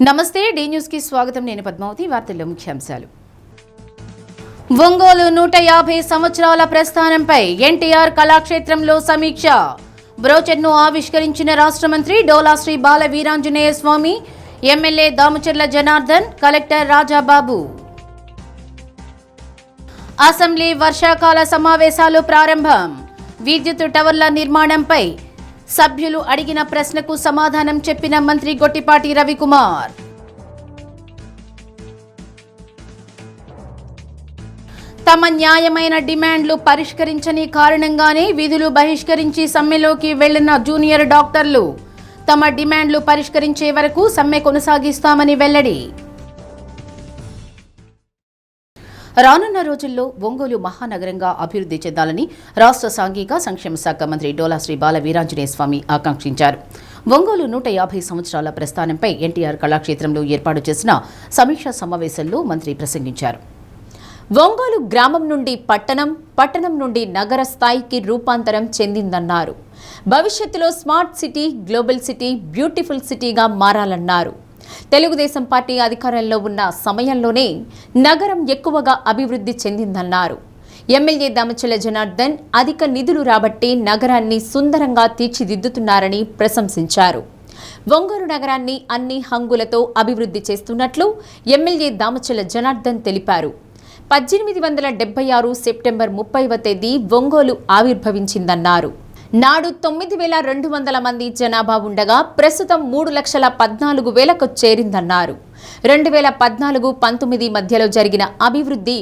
నమస్తే D news కి స్వాగతం. నేను పద్మావతి. వార్తల్లో ముఖ్యాంశాలు. ఒంగోలు 150 సంవత్సరాల ప్రస్థానంపై ఎన్టీఆర్ కళాక్షేత్రంలో సమీక్ష. బ్రోచెర్ను ఆవిష్కరించిన రాష్ట్ర మంత్రి Dola Sri Bala Veeranjaneya Swamy, MLA Damacharla Janardhan, collector Rajababu. Assembly వర్షాకాల సమావేశాలు ప్రారంభం. విద్యుత్ టవర్ల నిర్మాణంపై సభ్యులు అడిగిన ప్రశ్నకు సమాధానం చెప్పిన మంత్రి గొట్టిపాటి రవికుమార్. తమ న్యాయమైన డిమాండ్లు పరిష్కరించని కారణంగానే విధులు బహిష్కరించి సమ్మెలోకి వెళ్లిన జూనియర్ డాక్టర్లు తమ డిమాండ్లు పరిష్కరించే వరకు సమ్మె కొనసాగిస్తామని వెల్లడి. రానున్న రోజుల్లో ఒంగోలు మహానగరంగా అభివృద్ధి చెందాలని రాష్ట్ర సాంఘిక సంక్షేమ శాఖ మంత్రి డోలా శ్రీ బాల వీరాంజనేయ స్వామి ఆకాంక్షించారు. ఒంగోలు 150 సంవత్సరాల ప్రస్థానంపై ఎన్టీఆర్ కళాక్షేత్రంలో ఏర్పాటు చేసిన సమీక్షా సమావేశంలో మంత్రి ప్రసంగించారు. ఒంగోలు గ్రామం నుండి పట్టణం నుండి నగర స్థాయికి రూపాంతరం చెందిందన్నారు. భవిష్యత్తులో smart city, global city, beautiful సిటీగా మారాలన్నారు. తెలుగుదేశం పార్టీ అధికారంలో ఉన్న సమయంలోనే నగరం ఎక్కువగా అభివృద్ధి చెందిందన్నారు. ఎమ్మెల్యే దామచర్ల జనార్దన్ అధిక నిధులు రాబట్టి నగరాన్ని సుందరంగా తీర్చిదిద్దుతున్నారని ప్రశంసించారు. ఒంగోలు నగరాన్ని అన్ని హంగులతో అభివృద్ధి చేస్తున్నట్లు ఎమ్మెల్యే దామచర్ల జనార్దన్ తెలిపారు. 1876 సెప్టెంబర్ 30వ తేదీ ఒంగోలు ఆవిర్భవించిందన్నారు. నాడు 9,200 మంది జనాభా ఉండగా ప్రస్తుతం 3,14,000కు చేరిందన్నారు. 2014-19 మధ్యలో జరిగిన అభివృద్ధి,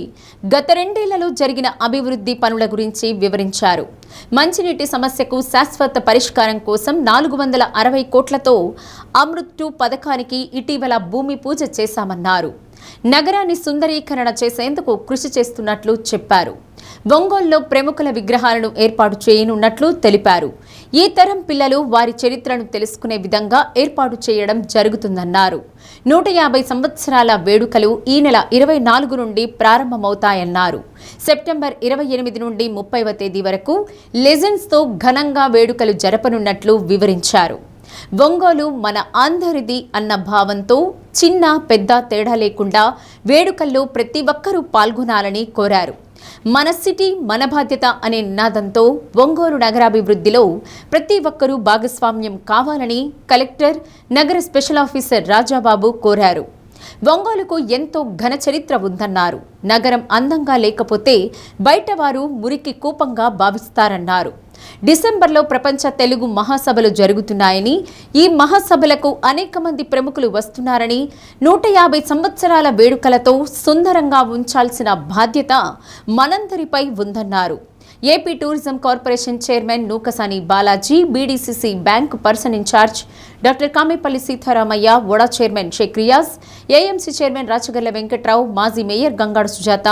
గత 2 ఏళ్లలో జరిగిన అభివృద్ధి పనుల గురించి వివరించారు. మంచినీటి సమస్యకు శాశ్వత పరిష్కారం కోసం 460 కోట్లతో అమృత్ 2 పథకానికి ఇటీవల భూమి పూజ చేశామన్నారు. నగరాన్ని సుందరీకరణ చేసేందుకు కృషి చేస్తున్నట్లు చెప్పారు. ఒంగోలులో ప్రముఖుల విగ్రహాలను ఏర్పాటు చేయనున్నట్లు తెలిపారు. ఈ తరం పిల్లలు వారి చరిత్రను తెలుసుకునే విధంగా ఏర్పాటు చేయడం జరుగుతుందన్నారు. 150 సంవత్సరాల వేడుకలు ఈ నెల 24 నుండి ప్రారంభమవుతాయన్నారు. సెప్టెంబర్ 28 నుండి 30వ తేదీ వరకు లెజెండ్స్తో ఘనంగా వేడుకలు జరపనున్నట్లు వివరించారు. ఒంగోలు మన అందరిది అన్న భావంతో చిన్న పెద్ద తేడా లేకుండా వేడుకల్లో ప్రతి ఒక్కరూ పాల్గొనాలని కోరారు. మన సిటీ మన బాధ్యత అనే నినాదంతో ఒంగోలు నగరాభివృద్ధిలో ప్రతి ఒక్కరూ భాగస్వామ్యం కావాలని కలెక్టర్, నగర స్పెషల్ ఆఫీసర్ రాజాబాబు కోరారు. ఒంగోలుకు ఎంతో ఘన చరిత్ర ఉందన్నారు. నగరం అందంగా లేకపోతే బయటవారు మురికి కూపంగా భావిస్తారన్నారు. డిసెంబర్లో ప్రపంచ తెలుగు మహాసభలు జరుగుతున్నాయని, ఈ మహాసభలకు అనేక మంది ప్రముఖులు వస్తున్నారని, 150 సంవత్సరాల వేడుకలతో సుందరంగా ఉంచాల్సిన బాధ్యత మనందరిపై ఉందన్నారు. AP tourism corporation chairman Nukasani Balaji, BDCC bank person in charge doctor Kamepalli Seetharamaiah, వడా chairman Sheikh Riyaz, AMC chairman Rachagarla Venkatrao, మాజీ మేయర్ గంగాడ సుజాత,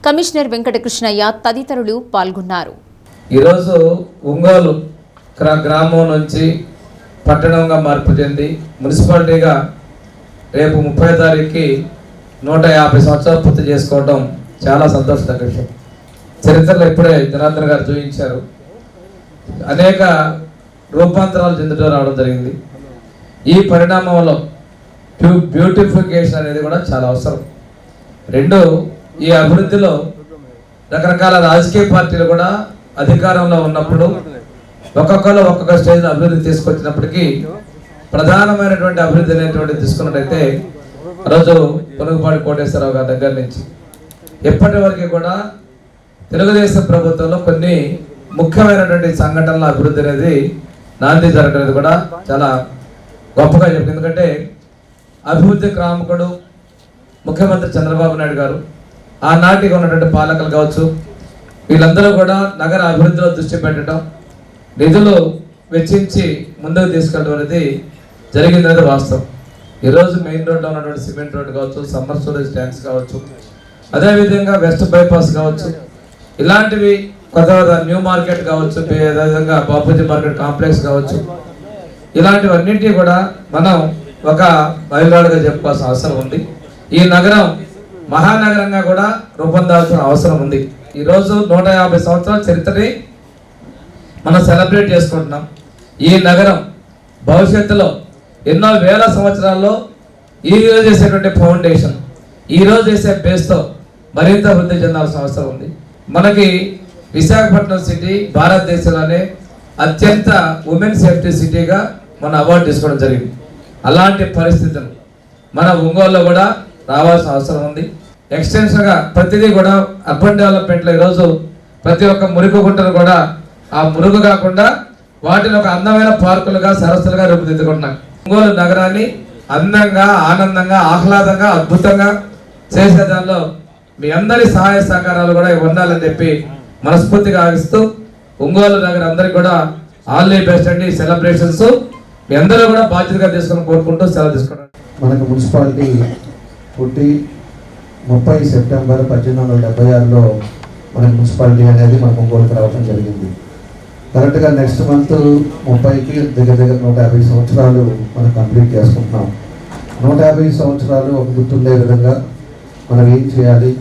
కమిషనర్ వెంకటకృష్ణయ్య తదితరులు పాల్గొన్నారు. ఈరోజు ఒంగోలు గ్రామం నుంచి పట్టణంగా మార్పు చెంది మున్సిపాలిటీగా రేపు 30వ తారీఖుకి 150 సంవత్సరాలు పూర్తి చేసుకోవడం చాలా సంతోషకర విషయం. చరిత్రలో ఇప్పుడే జనార్దన్ గారు చూపించారు. అనేక రూపాంతరాలు చెందుతూ రావడం జరిగింది. ఈ పరిణామంలో బ్యూటిఫికేషన్ అనేది కూడా చాలా అవసరం. రెండు, ఈ అభివృద్ధిలో రకరకాల రాజకీయ పార్టీలు కూడా అధికారంలో ఉన్నప్పుడు ఒక్కొక్కరు ఒక్కొక్క స్టేజ్లో అభివృద్ధి తీసుకొచ్చినప్పటికీ ప్రధానమైనటువంటి అభివృద్ధి అనేటువంటి తీసుకున్నట్టయితే రోజు పొనుగుపాటి కోటేశ్వరరావు గారి దగ్గర నుంచి ఎప్పటి వరకు కూడా తెలుగుదేశం ప్రభుత్వంలో కొన్ని ముఖ్యమైనటువంటి సంఘటనల అభివృద్ధి అనేది నాంది జరగలేదు కూడా చాలా గొప్పగా చెప్పింది. ఎందుకంటే అభివృద్ధి క్రామకుడు ముఖ్యమంత్రి చంద్రబాబు నాయుడు గారు, ఆనాటికి ఉన్నటువంటి పాలకులు కావచ్చు, వీళ్ళందరూ కూడా నగర అభివృద్ధిలో దృష్టి పెట్టడం, నిధులు వెచ్చించి ముందుకు తీసుకెళ్ళడం అనేది జరిగిందనేది వాస్తవం. ఈరోజు మెయిన్ రోడ్లో ఉన్నటువంటి సిమెంట్ రోడ్ కావచ్చు, సమ్మర్ స్టోరేజ్ ట్యాంక్స్ కావచ్చు, అదేవిధంగా వెస్ట్ బైపాస్ కావచ్చు, ఇలాంటివి కొత్త న్యూ మార్కెట్ కావచ్చు, అదేవిధంగా బాపూజీ మార్కెట్ కాంప్లెక్స్ కావచ్చు, ఇలాంటివన్నింటినీ కూడా మనం ఒక మైలురాడుగా చెప్పుకోవాల్సిన అవసరం ఉంది. ఈ నగరం మహానగరంగా కూడా రూపొందాల్సిన అవసరం ఉంది. ఈరోజు 150 సంవత్సరాల చరిత్రని మనం సెలబ్రేట్ చేసుకుంటున్నాం. ఈ నగరం భవిష్యత్తులో ఎన్నో వేల సంవత్సరాల్లో ఈ రోజు చేసేటువంటి ఫౌండేషన్, ఈ రోజు చేసే బేస్తో మరింత వృద్ధి చెందాల్సిన అవసరం ఉంది. మనకి విశాఖపట్నం సిటీ భారతదేశంలోనే అత్యంత ఉమెన్ సేఫ్టీ సిటీగా మన అవార్డు తీసుకోవడం జరిగింది. అలాంటి పరిస్థితులు మన ఒంగోలులో కూడా రావాల్సిన అవసరం ఉంది. ఎక్స్టెన్షన్గా ప్రతిదీ కూడా అర్బన్ డెవలప్మెంట్లో ఈరోజు ప్రతి ఒక్క మురుగు గుంటలు కూడా ఆ మురుగు కాకుండా వాటిని ఒక అందమైన పార్కులుగా సరస్సులుగా రూపుదిద్దుకుంటున్నాం. ఒంగోలు నగరాన్ని అందంగా, ఆనందంగా, ఆహ్లాదంగా, అద్భుతంగా చేసే దానిలో మీ అందరి సహాయ సహకారాలు కూడా ఉండాలని చెప్పి మనస్ఫూర్తిగా ఆగిస్తూ ఒంగోలు నగరం అందరికి కూడా ఆల్ ది బెస్ట్ అండి. సెలబ్రేషన్స్ మీ అందరూ కూడా బాధ్యతగా తీసుకొని కోరుకుంటూ సెలవు తీసుకున్నాను. మనకు మున్సిపాలిటీ పుట్టి 30 సెప్టెంబర్ 1876లో మన మున్సిపాలిటీ అనేది మన ఒంగోలుకి రావడం జరిగింది. కరెక్ట్గా నెక్స్ట్ మంత్ 30కి దగ్గర 150 సంవత్సరాలు మనం కంప్లీట్ చేసుకుంటున్నాం. 150 సంవత్సరాలు ఒక గుర్తుండే విధంగా మనం ఏం చేయాలి,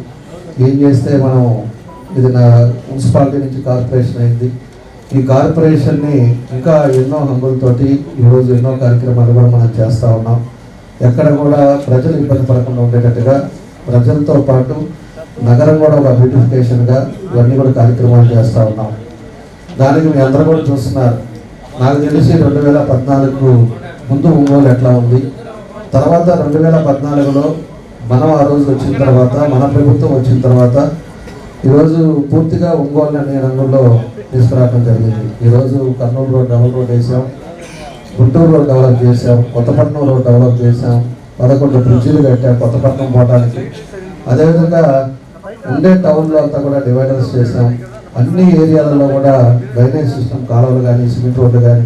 ఏం చేస్తే మనం ఇది నా మున్సిపాలిటీ నుంచి కార్పొరేషన్ అయింది. ఈ కార్పొరేషన్ని ఇంకా ఎన్నో హంగులతోటి ఈరోజు ఎన్నో కార్యక్రమాలు కూడా మనం చేస్తూ ఉన్నాం. ఎక్కడ కూడా ప్రజలు ఇబ్బంది పడకుండా ఉండేటట్టుగా ప్రజలతో పాటు నగరం కూడా ఒక బ్యూటిఫికేషన్గా ఇవన్నీ కూడా కార్యక్రమాలు చేస్తూ ఉన్నాం. దానికి మీ అందరూ కూడా చూస్తున్నారు. నాకు తెలిసి 2014 ముందు ఒంగోలు ఎట్లా ఉంది, తర్వాత 2014లో మనం ఆ రోజు వచ్చిన తర్వాత, మన ప్రభుత్వం వచ్చిన తర్వాత ఈరోజు పూర్తిగా ఒంగోలు అనే రంగంలో తీసుకురావడం జరిగింది. ఈరోజు కర్నూలు రోడ్ డబుల్ రోడ్ వేసాం, గుంటూరు రోడ్ డెవలప్ చేసాం, కొత్తపట్నం రోడ్ డెవలప్ చేసాం, 11 బ్రిడ్జీలు కట్టాం కొత్తపట్నం పోవడానికి. అదేవిధంగా ఉండే టౌన్లో అంతా కూడా డివైడర్స్ చేసాం. అన్ని ఏరియాలలో కూడా డ్రైనేజ్ సిస్టమ్, కాలువలు కానీ, సిమెంట్ రోడ్లు కానీ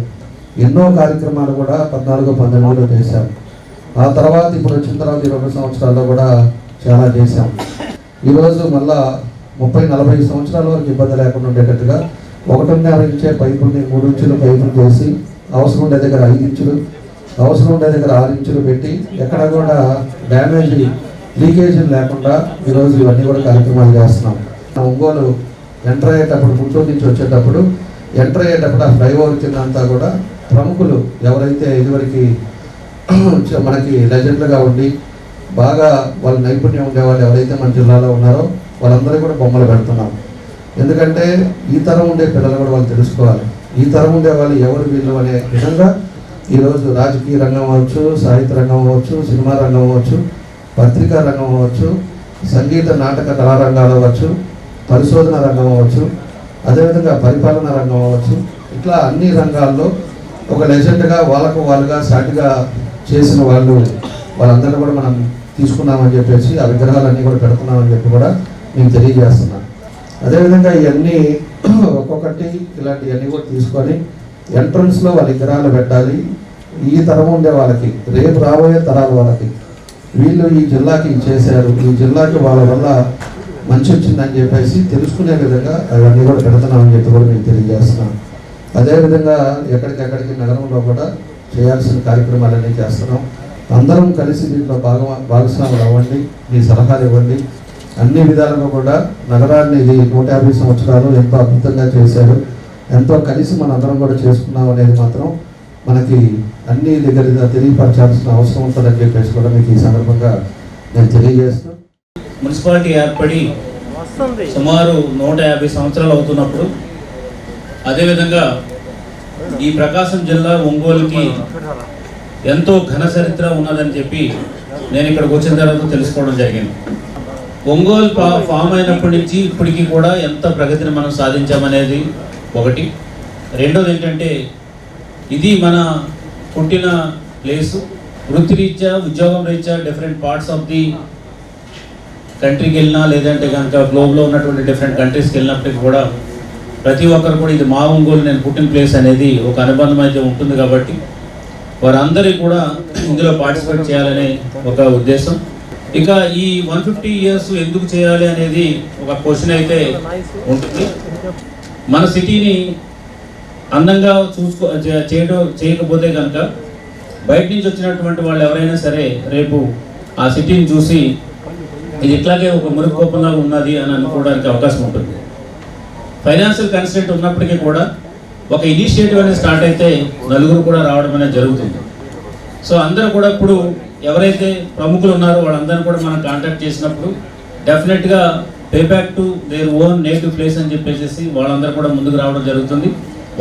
ఎన్నో కార్యక్రమాలు కూడా 14-15లో చేశాం. ఆ తర్వాత ఇప్పుడు వచ్చిన తర్వాత 20 సంవత్సరాల్లో కూడా చాలా చేశాం. ఈరోజు మళ్ళా 30-40 సంవత్సరాల వరకు ఇబ్బంది లేకుండా ఉండేటట్టుగా 1.5 ఇంచే పైపుల్ని 3 ఇంచులు పైపులు చేసి, అవసరం ఉండే దగ్గర 5 ఇంచులు, అవసరం ఉండే దగ్గర 6 ఇంచులు పెట్టి ఎక్కడ కూడా డ్యామేజ్, లీకేజీలు లేకుండా ఈరోజు ఇవన్నీ కూడా కార్యక్రమాలు చేస్తున్నాం. ఒంగోలు ఎంటర్ అయ్యేటప్పుడు, గుంటూరు నుంచి వచ్చేటప్పుడు ఎంటర్ అయ్యేటప్పుడు ఆ ఫ్లైఓవర్ కింద అంతా కూడా ప్రముఖులు ఎవరైతే ఇదివరకు మనకి లెజెండ్లుగా ఉండి బాగా వాళ్ళ నైపుణ్యం ఉండేవాళ్ళు ఎవరైతే మన జిల్లాలో ఉన్నారో వాళ్ళందరూ కూడా బొమ్మలు పెడుతున్నాం. ఎందుకంటే ఈ తరం ఉండే పిల్లలు కూడా వాళ్ళు తెలుసుకోవాలి, ఈ తరం ఉండే వాళ్ళు ఎవరు వీళ్ళు అనే విధంగా ఈరోజు రాజకీయ రంగం అవ్వచ్చు, సాహిత్య రంగం అవ్వచ్చు, సినిమా రంగం అవ్వచ్చు, పత్రికా రంగం అవ్వచ్చు, సంగీత నాటక కళారంగాలు అవ్వచ్చు, పరిశోధన రంగం అవ్వచ్చు, అదేవిధంగా పరిపాలన రంగం అవ్వచ్చు, ఇట్లా అన్ని రంగాల్లో ఒక లెజెండ్గా వాళ్ళకు వాళ్ళుగా సాటిగా చేసిన వాళ్ళందరినీ కూడా మనం తీసుకున్నామని చెప్పేసి ఆ విగ్రహాలన్నీ కూడా పెడుతున్నామని చెప్పి కూడా నేను తెలియజేస్తున్నాను. అదేవిధంగా ఇవన్నీ ఒక్కొక్కటి ఇలాంటివన్నీ కూడా తీసుకొని ఎంట్రన్స్లో వాళ్ళ విగ్రహాలు పెట్టాలి. ఈ తరం ఉండే వాళ్ళకి, రేపు రాబోయే తరాల వాళ్ళకి వీళ్ళు ఈ జిల్లాకి చేశారు, ఈ జిల్లాకి వాళ్ళ వల్ల మంచి వచ్చిందని చెప్పేసి తెలుసుకునే విధంగా అవన్నీ కూడా పెడుతున్నామని చెప్పి కూడా నేను తెలియజేస్తున్నాను. అదేవిధంగా ఎక్కడికెక్కడికి నగరంలో కూడా చేయాల్సిన కార్యక్రమాలన్నీ చేస్తున్నాం. అందరం కలిసి దీంట్లో భాగస్వాములు అవ్వండి, మీ సలహాలు ఇవ్వండి. అన్ని విధాలుగా కూడా నగరాన్ని ఇది 150 సంవత్సరాలు ఎంతో అద్భుతంగా చేశారు, ఎంతో కలిసి మన అందరం కూడా చేసుకున్నాం అనేది మాత్రం మనకి అన్ని దగ్గర తెలియపరచాల్సిన అవసరం ఉంటుందని చెప్పేసి కూడా మీకు ఈ సందర్భంగా నేను తెలియజేస్తూ, మున్సిపాలిటీ ఏర్పడి సుమారు 150 సంవత్సరాలు అవుతున్నప్పుడు, అదేవిధంగా ఈ ప్రకాశం జిల్లా ఒంగోలుకి ఎంతో ఘన చరిత్ర ఉన్నదని చెప్పి నేను ఇక్కడికి వచ్చిన తర్వాత తెలుసుకోవడం జరిగింది. ఒంగోలు ఫామ్ అయినప్పటి నుంచి ఇప్పటికీ కూడా ఎంత ప్రగతిని మనం సాధించామనేది ఒకటి. రెండోది ఏంటంటే ఇది మన పుట్టిన ప్లేసు. వృత్తిరీత్యా, ఉద్యోగం రీత్యా డిఫరెంట్ పార్ట్స్ ఆఫ్ ది కంట్రీకి వెళ్ళినా, లేదంటే కనుక గ్లోబ్లో ఉన్నటువంటి డిఫరెంట్ కంట్రీస్కి వెళ్ళినప్పటికీ కూడా ప్రతి ఒక్కరు కూడా ఇది మా ఒంగోలు, నేను పుట్టిన ప్లేస్ అనేది ఒక అనుబంధం అయితే ఉంటుంది. కాబట్టి వారందరికీ కూడా ఇందులో పార్టిసిపేట్ చేయాలనే ఒక ఉద్దేశం. ఇక ఈ 150 ఇయర్స్ ఎందుకు చేయాలి అనేది ఒక క్వశ్చన్ అయితే ఉంటుంది. మన సిటీని అందంగా చేయకపోతే కనుక బయట నుంచి వచ్చినటువంటి వాళ్ళు ఎవరైనా సరే రేపు ఆ సిటీని చూసి ఇది ఇట్లాగే ఒక మురుగు కోపంలాగా ఉన్నది అని అనుకోవడానికి అవకాశం ఉంటుంది. ఫైనాన్షియల్ కన్స్ట్రెంట్ ఉన్నప్పటికీ కూడా ఒక ఇనిషియేటివ్ అనేది స్టార్ట్ అయితే నలుగురు కూడా రావడం అనేది జరుగుతుంది. సో అందరూ కూడా ఇప్పుడు ఎవరైతే ప్రముఖులు ఉన్నారో వాళ్ళందరినీ కూడా మనం కాంటాక్ట్ చేసినప్పుడు డెఫినెట్గా payback to their own native place అని చెప్పేసి వాళ్ళందరూ కూడా ముందుకు రావడం జరుగుతుంది.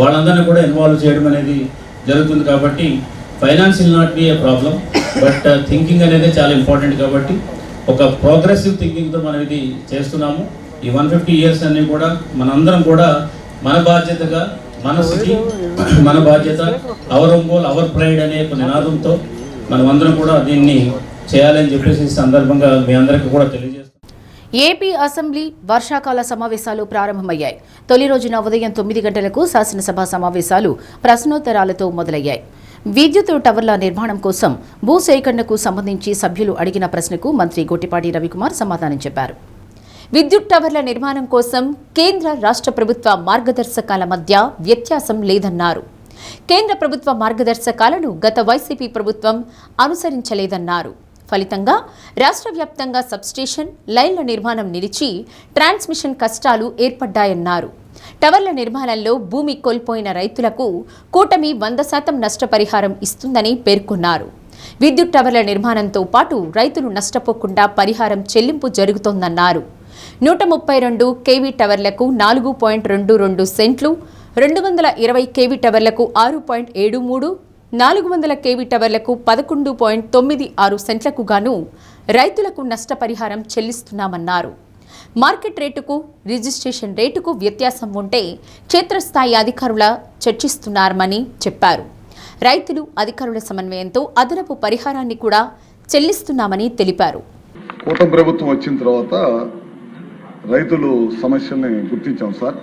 వాళ్ళందరినీ కూడా ఇన్వాల్వ్ చేయడం అనేది జరుగుతుంది. కాబట్టి finance will not be A problem, but thinking అనేది చాలా ఇంపార్టెంట్. కాబట్టి ఒక ప్రోగ్రెసివ్ థింకింగ్తో మనం ఇది చేస్తున్నాము. ఈ 150 years అన్నీ కూడా మనందరం కూడా మన బాధ్యతగా, మన సిటీ మన బాధ్యత, అవర్ ఒంగోలు అవర్ ప్రైడ్ అనే ఒక నినాదంతో మనం అందరం కూడా దీన్ని చేయాలని చెప్పేసి ఈ సందర్భంగా మీ అందరికీ కూడా తెలియజేస్తాం. ఏపీ అసెంబ్లీ వర్షాకాల సమావేశాలు ప్రారంభమయ్యాయి. తొలి రోజున ఉదయం 9 గంటలకు శాసనసభ సమావేశాలు ప్రశ్నోత్తరాలతో మొదలయ్యాయి. విద్యుత్ టవర్ల నిర్మాణం కోసం భూసేకరణకు సంబంధించి సభ్యులు అడిగిన ప్రశ్నకు మంత్రి గొట్టిపాటి రవికుమార్ సమాధానం చెప్పారు. విద్యుత్ టవర్ల నిర్మాణం కోసం కేంద్ర రాష్ట్ర ప్రభుత్వ మార్గదర్శకాల మధ్య వ్యత్యాసం లేదన్నారు. కేంద్ర ప్రభుత్వ మార్గదర్శకాలను గత వైసీపీ ప్రభుత్వం అనుసరించలేదన్నారు. ఫలితంగా రాష్ట్ర వ్యాప్తంగా సబ్స్టేషన్ లైన్ల నిర్మాణం నిలిచి ట్రాన్స్మిషన్ కష్టాలు ఏర్పడ్డాయన్నారు. టవర్ల నిర్మాణంలో భూమి కోల్పోయిన రైతులకు కూటమి 100% నష్టపరిహారం ఇస్తుందని పేర్కొన్నారు. విద్యుత్ టవర్ల నిర్మాణంతో పాటు రైతులు నష్టపోకుండా పరిహారం చెల్లింపు జరుగుతోందన్నారు. 132 kV టవర్లకు 4.22 సెంట్లు, 220 kV టవర్లకు 6.73, 400 kV టవర్లకు 11.96 సెంట్లకు గాను రైతులకు నష్టపరిహారం చెల్లిస్తున్నామన్నారు. మార్కెట్ రేటుకు రిజిస్ట్రేషన్ రేటుకు వ్యత్యాసం ఉంటే క్షేత్రస్థాయి అధికారుల చర్చిస్తున్నారని చెప్పారు. రైతులు అధికారుల సమన్వయంతో అదనపు పరిహారాన్ని కూడా చెల్లిస్తున్నామని తెలిపారు. కూటమి ప్రభుత్వం వచ్చిన తర్వాత రైతులు సమస్యల్ని గుర్తించాం సార్.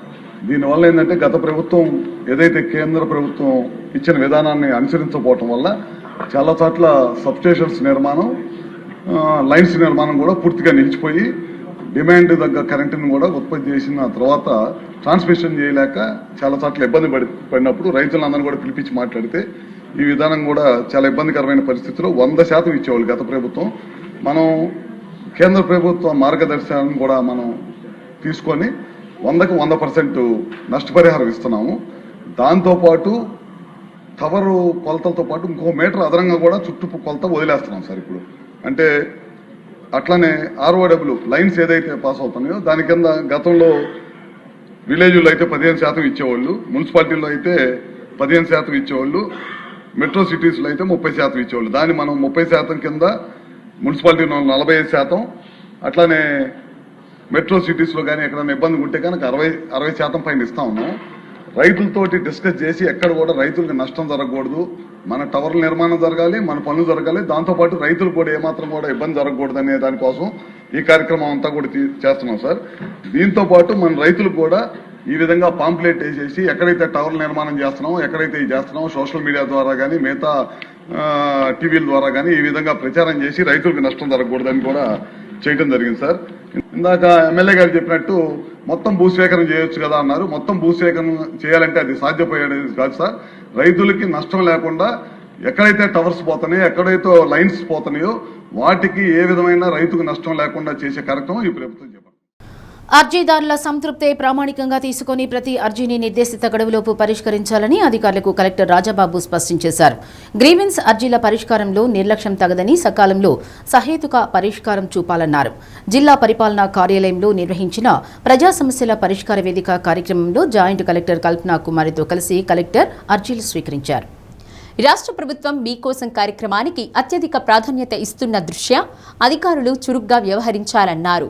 దీనివల్ల ఏంటంటే గత ప్రభుత్వం ఏదైతే కేంద్ర ప్రభుత్వం ఇచ్చిన విధానాన్ని అనుసరించకపోవటం వల్ల చాలా చోట్ల సబ్స్టేషన్స్ నిర్మాణం, లైన్స్ నిర్మాణం కూడా పూర్తిగా నిలిచిపోయి డిమాండ్ తగ్గ కరెంటును కూడా ఉత్పత్తి చేసిన తర్వాత ట్రాన్స్మిషన్ చేయలేక చాలా చోట్ల ఇబ్బంది పడినప్పుడు రైతులందరూ కూడా పిలిపించి మాట్లాడితే ఈ విధానం కూడా చాలా ఇబ్బందికరమైన పరిస్థితిలో 100% ఇచ్చేవాళ్ళు గత ప్రభుత్వం. మనం కేంద్ర ప్రభుత్వ మార్గదర్శకాలను కూడా మనం తీసుకొని 100కి 100% నష్టపరిహారం ఇస్తున్నాము. దాంతోపాటు టవరు కొలతలతో పాటు ఇంకో మీటర్ అదనంగా కూడా చుట్టూ కొలత వదిలేస్తున్నాం సార్. ఇప్పుడు అంటే అట్లానే ROW లైన్స్ ఏదైతే పాస్ అవుతున్నాయో దాని కింద గతంలో విలేజ్లో అయితే 15% ఇచ్చేవాళ్ళు, మున్సిపాలిటీలో అయితే 15% ఇచ్చేవాళ్ళు, మెట్రో సిటీస్లో అయితే 30% ఇచ్చేవాళ్ళు. దాన్ని మనం 30% కింద, మున్సిపాలిటీలో 45%, అట్లానే మెట్రో సిటీస్లో కానీ ఎక్కడైనా ఇబ్బంది ఉంటే కనుక 60% పైన ఇస్తా ఉన్నాం. రైతులతోటి డిస్కస్ చేసి ఎక్కడ కూడా రైతులకు నష్టం జరగకూడదు, మన టవర్ల నిర్మాణం జరగాలి, మన పనులు జరగాలి, దాంతోపాటు రైతులు కూడా ఏమాత్రం కూడా ఇబ్బంది జరగకూడదు అనే దానికోసం ఈ కార్యక్రమం అంతా కూడా చేస్తున్నాం సార్. దీంతో పాటు మన రైతులు కూడా ఈ విధంగా పాంప్లెట్ వేసేసి ఎక్కడైతే టవర్ల నిర్మాణం చేస్తున్నామో, ఎక్కడైతే ఇది చేస్తున్నామో సోషల్ మీడియా ద్వారా కానీ మిగతా టీవీల ద్వారా కానీ ఈ విధంగా ప్రచారం చేసి రైతులకు నష్టం జరగకూడదని కూడా చేయడం జరిగింది సార్. ఇందాక ఎమ్మెల్యే గారు చెప్పినట్టు మొత్తం భూసేకరణ చేయొచ్చు కదా అన్నారు. మొత్తం భూసేకరణ చేయాలంటే అది సాధ్యపడేది కాదు సార్. రైతులకి నష్టం లేకుండా ఎక్కడైతే టవర్స్ పోతున్నాయో, ఎక్కడైతే లైన్స్ పోతున్నాయో వాటికి ఏ విధమైన రైతుకు నష్టం లేకుండా చేసే కార్యక్రమం ఈ ప్రభుత్వం చేపట్టింది. అర్జీదారుల సంతృప్తే ప్రామాణికంగా తీసుకుని ప్రతి అర్జీని నిర్దేశిత గడువులోపు పరిష్కరించాలని అధికారులకు కలెక్టర్ రాజాబాబు స్పష్టం చేశారు. గ్రీవెన్స్ అర్జీల పరిష్కారంలో నిర్లక్ష్యం తగదని సకాలంలో సహేతుక పరిష్కారం చూపాలన్నారు. జిల్లా పరిపాలనా కార్యాలయంలో నిర్వహించిన ప్రజా సమస్యల పరిష్కార వేదిక కార్యక్రమంలో జాయింట్ కలెక్టర్ కల్పనా కుమారితో కలిసి కలెక్టర్ అర్జీలు స్వీకరించారు. రాష్ట్ర ప్రభుత్వం మీకోసం కార్యక్రమానికి అత్యధిక ప్రాధాన్యత ఇస్తున్న దృష్ట్యా అధికారులు చురుగ్గా వ్యవహరించాలన్నారు.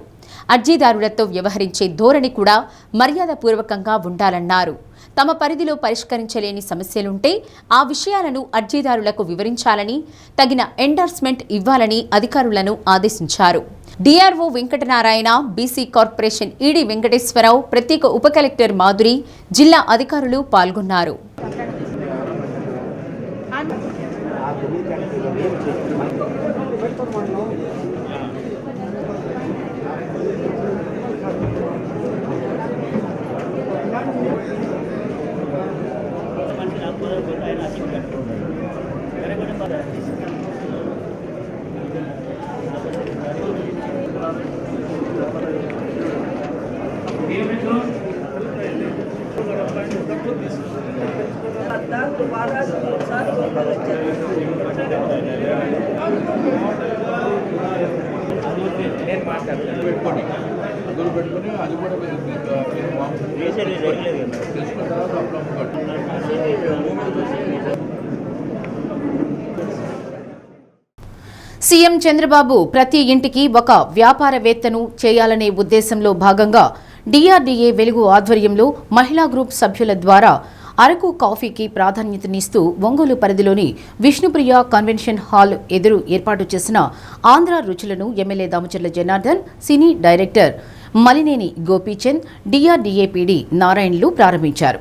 అర్జీదారులతో వ్యవహరించే ధోరణి కూడా మర్యాదపూర్వకంగా ఉండాలన్నారు. తమ పరిధిలో పరిష్కరించలేని సమస్యలుంటే ఆ విషయాలను అర్జీదారులకు వివరించాలని, తగిన ఎండార్స్మెంట్ ఇవ్వాలని అధికారులను ఆదేశించారు. DRO Venkatanarayana, BC corporation ED Venkateswara Rao, ప్రత్యేక ఉప కలెక్టర్ మాధురి, జిల్లా అధికారులు పాల్గొన్నారు. దాంట్లో వారాలు 3 సార్లు వందలు వచ్చారు. నేను మాట్లాడతాను పెట్టుకోండి అందులో పెట్టుకొని అది కూడా తెలుసుకున్న తర్వాత సీఎం చంద్రబాబు ప్రతి ఇంటికి ఒక వ్యాపారవేత్తను చేయాలనే ఉద్దేశంలో భాగంగా డిఆర్డీఏ వెలుగు ఆధ్వర్యంలో మహిళా గ్రూప్ సభ్యుల ద్వారా అరకు కాఫీకి ప్రాధాన్యతనిస్తూ ఒంగోలు పరిధిలోని విష్ణుప్రియ కన్వెన్షన్ హాల్ ఎదురు ఏర్పాటు చేసిన ఆంధ్ర రుచులను MLA Damacharla Janardhan, cine director Malineni Gopichand, DRDA PD నారాయణలు ప్రారంభించారు.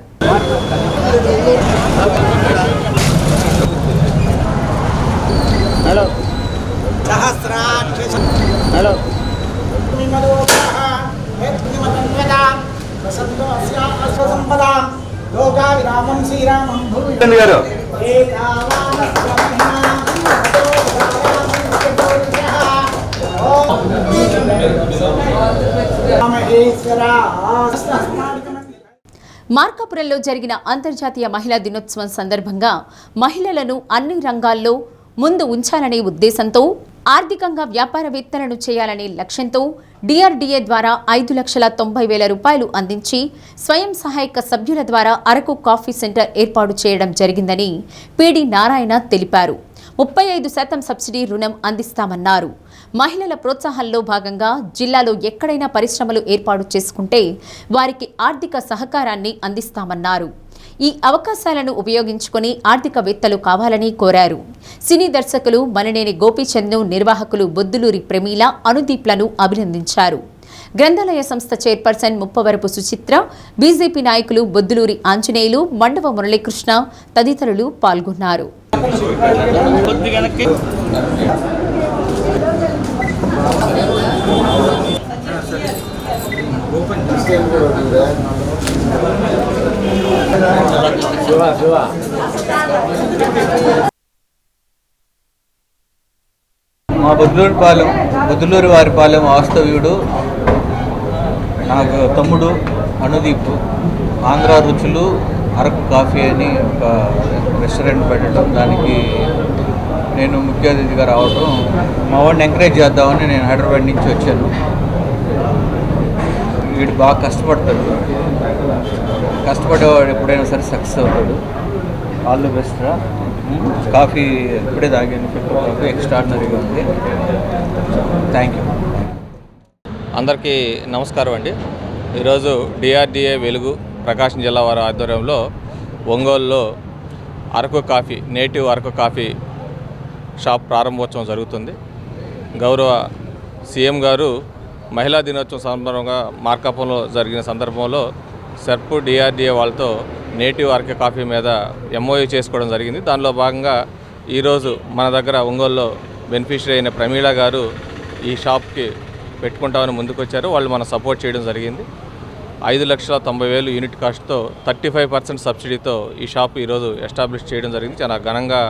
మార్కాపురంలో జరిగిన అంతర్జాతీయ మహిళా దినోత్సవం సందర్భంగా మహిళలను అన్ని రంగాల్లో ముందు ఉంచాలనే ఉద్దేశంతో ఆర్థికంగా వ్యాపారవేత్తలను చేయాలనే లక్ష్యంతో డిఆర్డీఏ ద్వారా 5,90,000 రూపాయలు అందించి స్వయం సహాయక సభ్యుల ద్వారా అరకు కాఫీ సెంటర్ ఏర్పాటు చేయడం జరిగిందని పీడీ నారాయణ తెలిపారు. 35% సబ్సిడీ రుణం అందిస్తామన్నారు. మహిళల ప్రోత్సాహంలో భాగంగా జిల్లాలో ఎక్కడైనా పరిశ్రమలు ఏర్పాటు చేసుకుంటే వారికి ఆర్థిక సహకారాన్ని అందిస్తామన్నారు. ఈ అవకాశాలను ఉపయోగించుకుని ఆర్థికవేత్తలు కావాలని కోరారు. సినీ దర్శకులు మలినేని గోపీచంద్ను, నిర్వాహకులు బొద్దులూరి ప్రమీల, అనుదీప్లను అభినందించారు. గ్రంథాలయ సంస్థ చైర్పర్సన్ ముప్పవరపు సుచిత్ర, బీజేపీ నాయకులు బొద్దులూరి ఆంజనేయులు, మండవ మురళీకృష్ణ తదితరులు పాల్గొన్నారు. మా బొద్దులూరి వారిపాలెం వాస్తవ్యుడు నాకు తమ్ముడు అనుదీప్ ఆంధ్ర రుచులు అరకు కాఫీ అని ఒక రెస్టారెంట్ పెట్టడం, దానికి నేను ముఖ్య అతిథిగా రావడం, మా వాడిని ఎంకరేజ్ చేద్దామని నేను హైదరాబాద్ నుంచి వచ్చాను. వీడు బాగా కష్టపడతాడు, కష్టపడేవాడు ఎప్పుడైనా సరే సక్సెస్ అవుతాడు. ఆల్ ది బెస్ట్ రా. కాఫీ ఇప్పుడే తాగాను, కాఫీ ఎక్స్ట్రాడినరీగా ఉంది. Thank you. అందరికీ నమస్కారం అండి. ఈరోజు డిఆర్డీఏ వెలుగు ప్రకాశం జిల్లా వారి ఆధ్వర్యంలో ఒంగోలులో Araku coffee, native Araku coffee shop ప్రారంభోత్సవం జరుగుతుంది. గౌరవ సీఎం గారు మహిళా దినోత్సవం సందర్భంగా మార్కాపురంలో జరిగిన సందర్భంలో సెర్పు డిఆర్డీఏ వాళ్ళతో నేటివ్ అరకు కాఫీ మీద ఎంఓయూ చేసుకోవడం జరిగింది. దానిలో భాగంగా ఈరోజు మన దగ్గర ఒంగోలులో బెనిఫిషరీ అయిన ప్రమీళ గారు ఈ షాప్కి పెట్టుకుంటామని ముందుకొచ్చారు. వాళ్ళు మనం సపోర్ట్ చేయడం జరిగింది. 5,90,000 యూనిట్ కాస్ట్తో 35% సబ్సిడీతో ఈ షాప్ ఈరోజు ఎస్టాబ్లిష్ చేయడం జరిగింది. చాలా ఘనంగా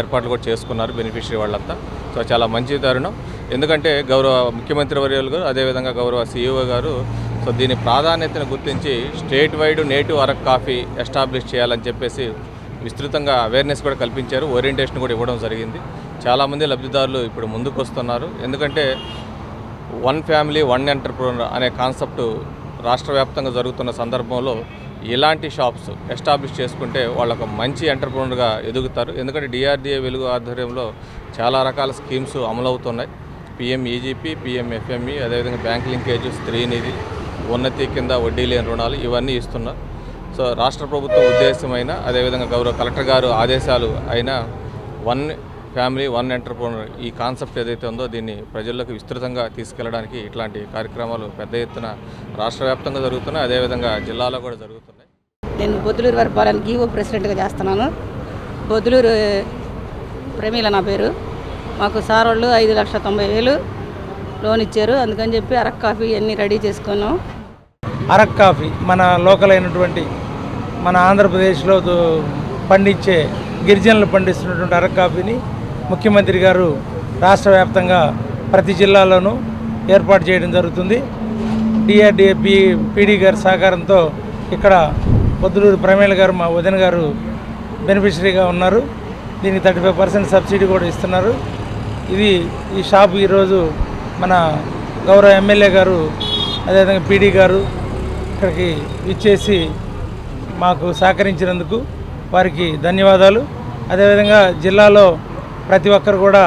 ఏర్పాట్లు కూడా చేసుకున్నారు బెనిఫిషరీ వాళ్ళంతా. సో చాలా మంచి తరుణం. ఎందుకంటే గౌరవ ముఖ్యమంత్రి వర్యులు గారు, అదేవిధంగా గౌరవ సీఈఓ గారు సో దీని ప్రాధాన్యతను గుర్తించి state wide native Araku coffee establish చేయాలని చెప్పేసి విస్తృతంగా అవేర్నెస్ కూడా కల్పించారు. ఓరియంటేషన్ కూడా ఇవ్వడం జరిగింది. చాలామంది లబ్ధిదారులు ఇప్పుడు ముందుకు వస్తున్నారు. ఎందుకంటే వన్ ఫ్యామిలీ వన్ ఎంటర్ప్రెన్యూర్ అనే కాన్సెప్ట్ రాష్ట్ర వ్యాప్తంగా జరుగుతున్న సందర్భంలో ఇలాంటి షాప్స్ ఎస్టాబ్లిష్ చేసుకుంటే వాళ్ళకు మంచి ఎంటర్ప్రెన్యూర్గా ఎదుగుతారు. ఎందుకంటే డిఆర్డీఏ వెలుగు ఆధ్వర్యంలో చాలా రకాల స్కీమ్స్ అమలవుతున్నాయి. పిఎంఈజీపీ, పిఎంఎఫ్ఎంఈ, అదేవిధంగా బ్యాంక్ లింకేజ్, స్త్రీ నిధి, ఉన్నతి కింద వడ్డీ లేని రుణాలు ఇవన్నీ ఇస్తున్నారు. సో రాష్ట్ర ప్రభుత్వం ఉద్దేశమైన, అదేవిధంగా గౌరవ కలెక్టర్ గారు ఆదేశాలు అయిన వన్ ఫ్యామిలీ వన్ ఎంటర్ప్రెన్యూర్ ఈ కాన్సెప్ట్ ఏదైతే ఉందో దీన్ని ప్రజల్లోకి విస్తృతంగా తీసుకెళ్లడానికి ఇట్లాంటి కార్యక్రమాలు పెద్ద ఎత్తున రాష్ట్ర వ్యాప్తంగా జరుగుతున్నాయి, అదేవిధంగా జిల్లాలో కూడా జరుగుతున్నాయి. నేను బొద్దులూరు వారిపాలెం గీఓ ప్రెసిడెంట్గా చేస్తున్నాను. బొద్దులూరు ప్రమీల నా పేరు. మాకు సార్ వాళ్ళు 5,90,000 లోన్ ఇచ్చారు. అందుకని చెప్పి అరకు కాఫీ అన్నీ రెడీ చేసుకున్నాం. అరకు కాఫీ మన లోకల్ అయినటువంటి మన ఆంధ్రప్రదేశ్లో పండించే గిరిజనులు పండిస్తున్నటువంటి అరకు కాఫీని ముఖ్యమంత్రి గారు రాష్ట్ర వ్యాప్తంగా ప్రతి జిల్లాలోనూ ఏర్పాటు చేయడం జరుగుతుంది. డిఆర్డీఏ పీడీ గారి సహకారంతో ఇక్కడ పొద్దులూరు ప్రమేళ గారు, మా వదిన గారు బెనిఫిషరీగా ఉన్నారు. దీనికి 35% సబ్సిడీ కూడా ఇస్తున్నారు. ఈ షాప్ ఈరోజు మన గౌరవ ఎమ్మెల్యే గారు అదేవిధంగా పీడీ గారు ఇక్కడికి ఇచ్చేసి మాకు సహకరించినందుకు వారికి ధన్యవాదాలు. అదేవిధంగా జిల్లాలో ప్రతి ఒక్కరు కూడా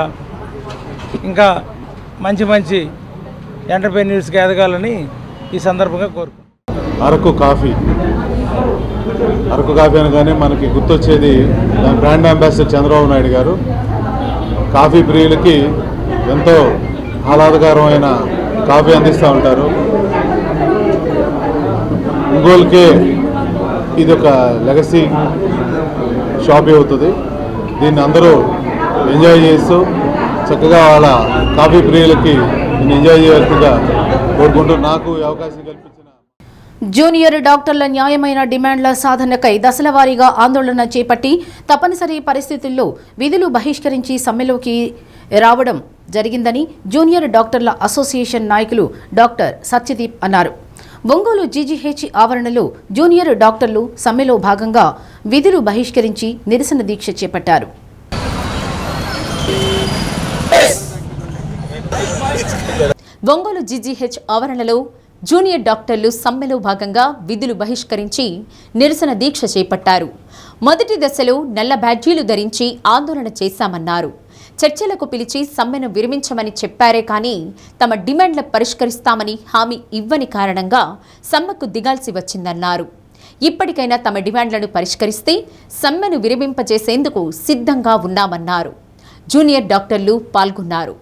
ఇంకా మంచి మంచి ఎంటర్ప్రెన్యూర్స్కి ఎదగాలని ఈ సందర్భంగా కోరుకుంటున్నాను. అరకు కాఫీ అనగానే మనకి గుర్తొచ్చేది దాని బ్రాండ్ అంబాసిడర్ చంద్రబాబు నాయుడు గారు. కాఫీ ప్రియులకి ఎంతో ఆహ్లాదకరమైన కాఫీ అందిస్తూ ఉంటారు. ఒంగోలుకే ఇది ఒక లెగసీ షాప్ అవుతుంది. దీన్ని అందరూ ఎంజాయ్ చేస్తూ చక్కగా వాళ్ళ కాఫీ ప్రియులకి నేను ఎంజాయ్ చేయాల్సిందిగా కోరుకుంటూ నాకు ఈ అవకాశం కల్పించిన జూనియర్ డాక్టర్ల న్యాయమైన డిమాండ్ల సాధనకై దశల వారీగా ఆందోళన చేపట్టి తప్పనిసరి పరిస్థితుల్లో విధులు బహిష్కరించి సమ్మెలోకి రావడం జరిగిందని జూనియర్ డాక్టర్ల అసోసియేషన్ నాయకులు డాక్టర్ సత్యదీప్ అన్నారు. ఒంగోలు జీజీహెచ్ ఆవరణలో జూనియర్ డాక్టర్లు సమ్మెలో భాగంగా విధులు బహిష్కరించి నిరసన దీక్ష చేపట్టారు. ఒంగోలు జీజీహెచ్ ఆవరణలో జూనియర్ డాక్టర్లు సమ్మెలో భాగంగా విధులు బహిష్కరించి నిరసన దీక్ష చేపట్టారు. మొదటి దశలో నల్ల బ్యాడ్జీలు ధరించి ఆందోళన చేశామన్నారు. చర్చలకు పిలిచి సమ్మెను విరమించమని చెప్పారే కానీ తమ డిమాండ్ల పరిష్కరిస్తామని హామీ ఇవ్వని కారణంగా సమ్మెకు దిగాల్సి వచ్చిందన్నారు. ఇప్పటికైనా తమ డిమాండ్లను పరిష్కరిస్తే సమ్మెను విరమింపజేసేందుకు సిద్ధంగా ఉన్నామన్నారు. జూనియర్ డాక్టర్లు పాల్గొన్నారు.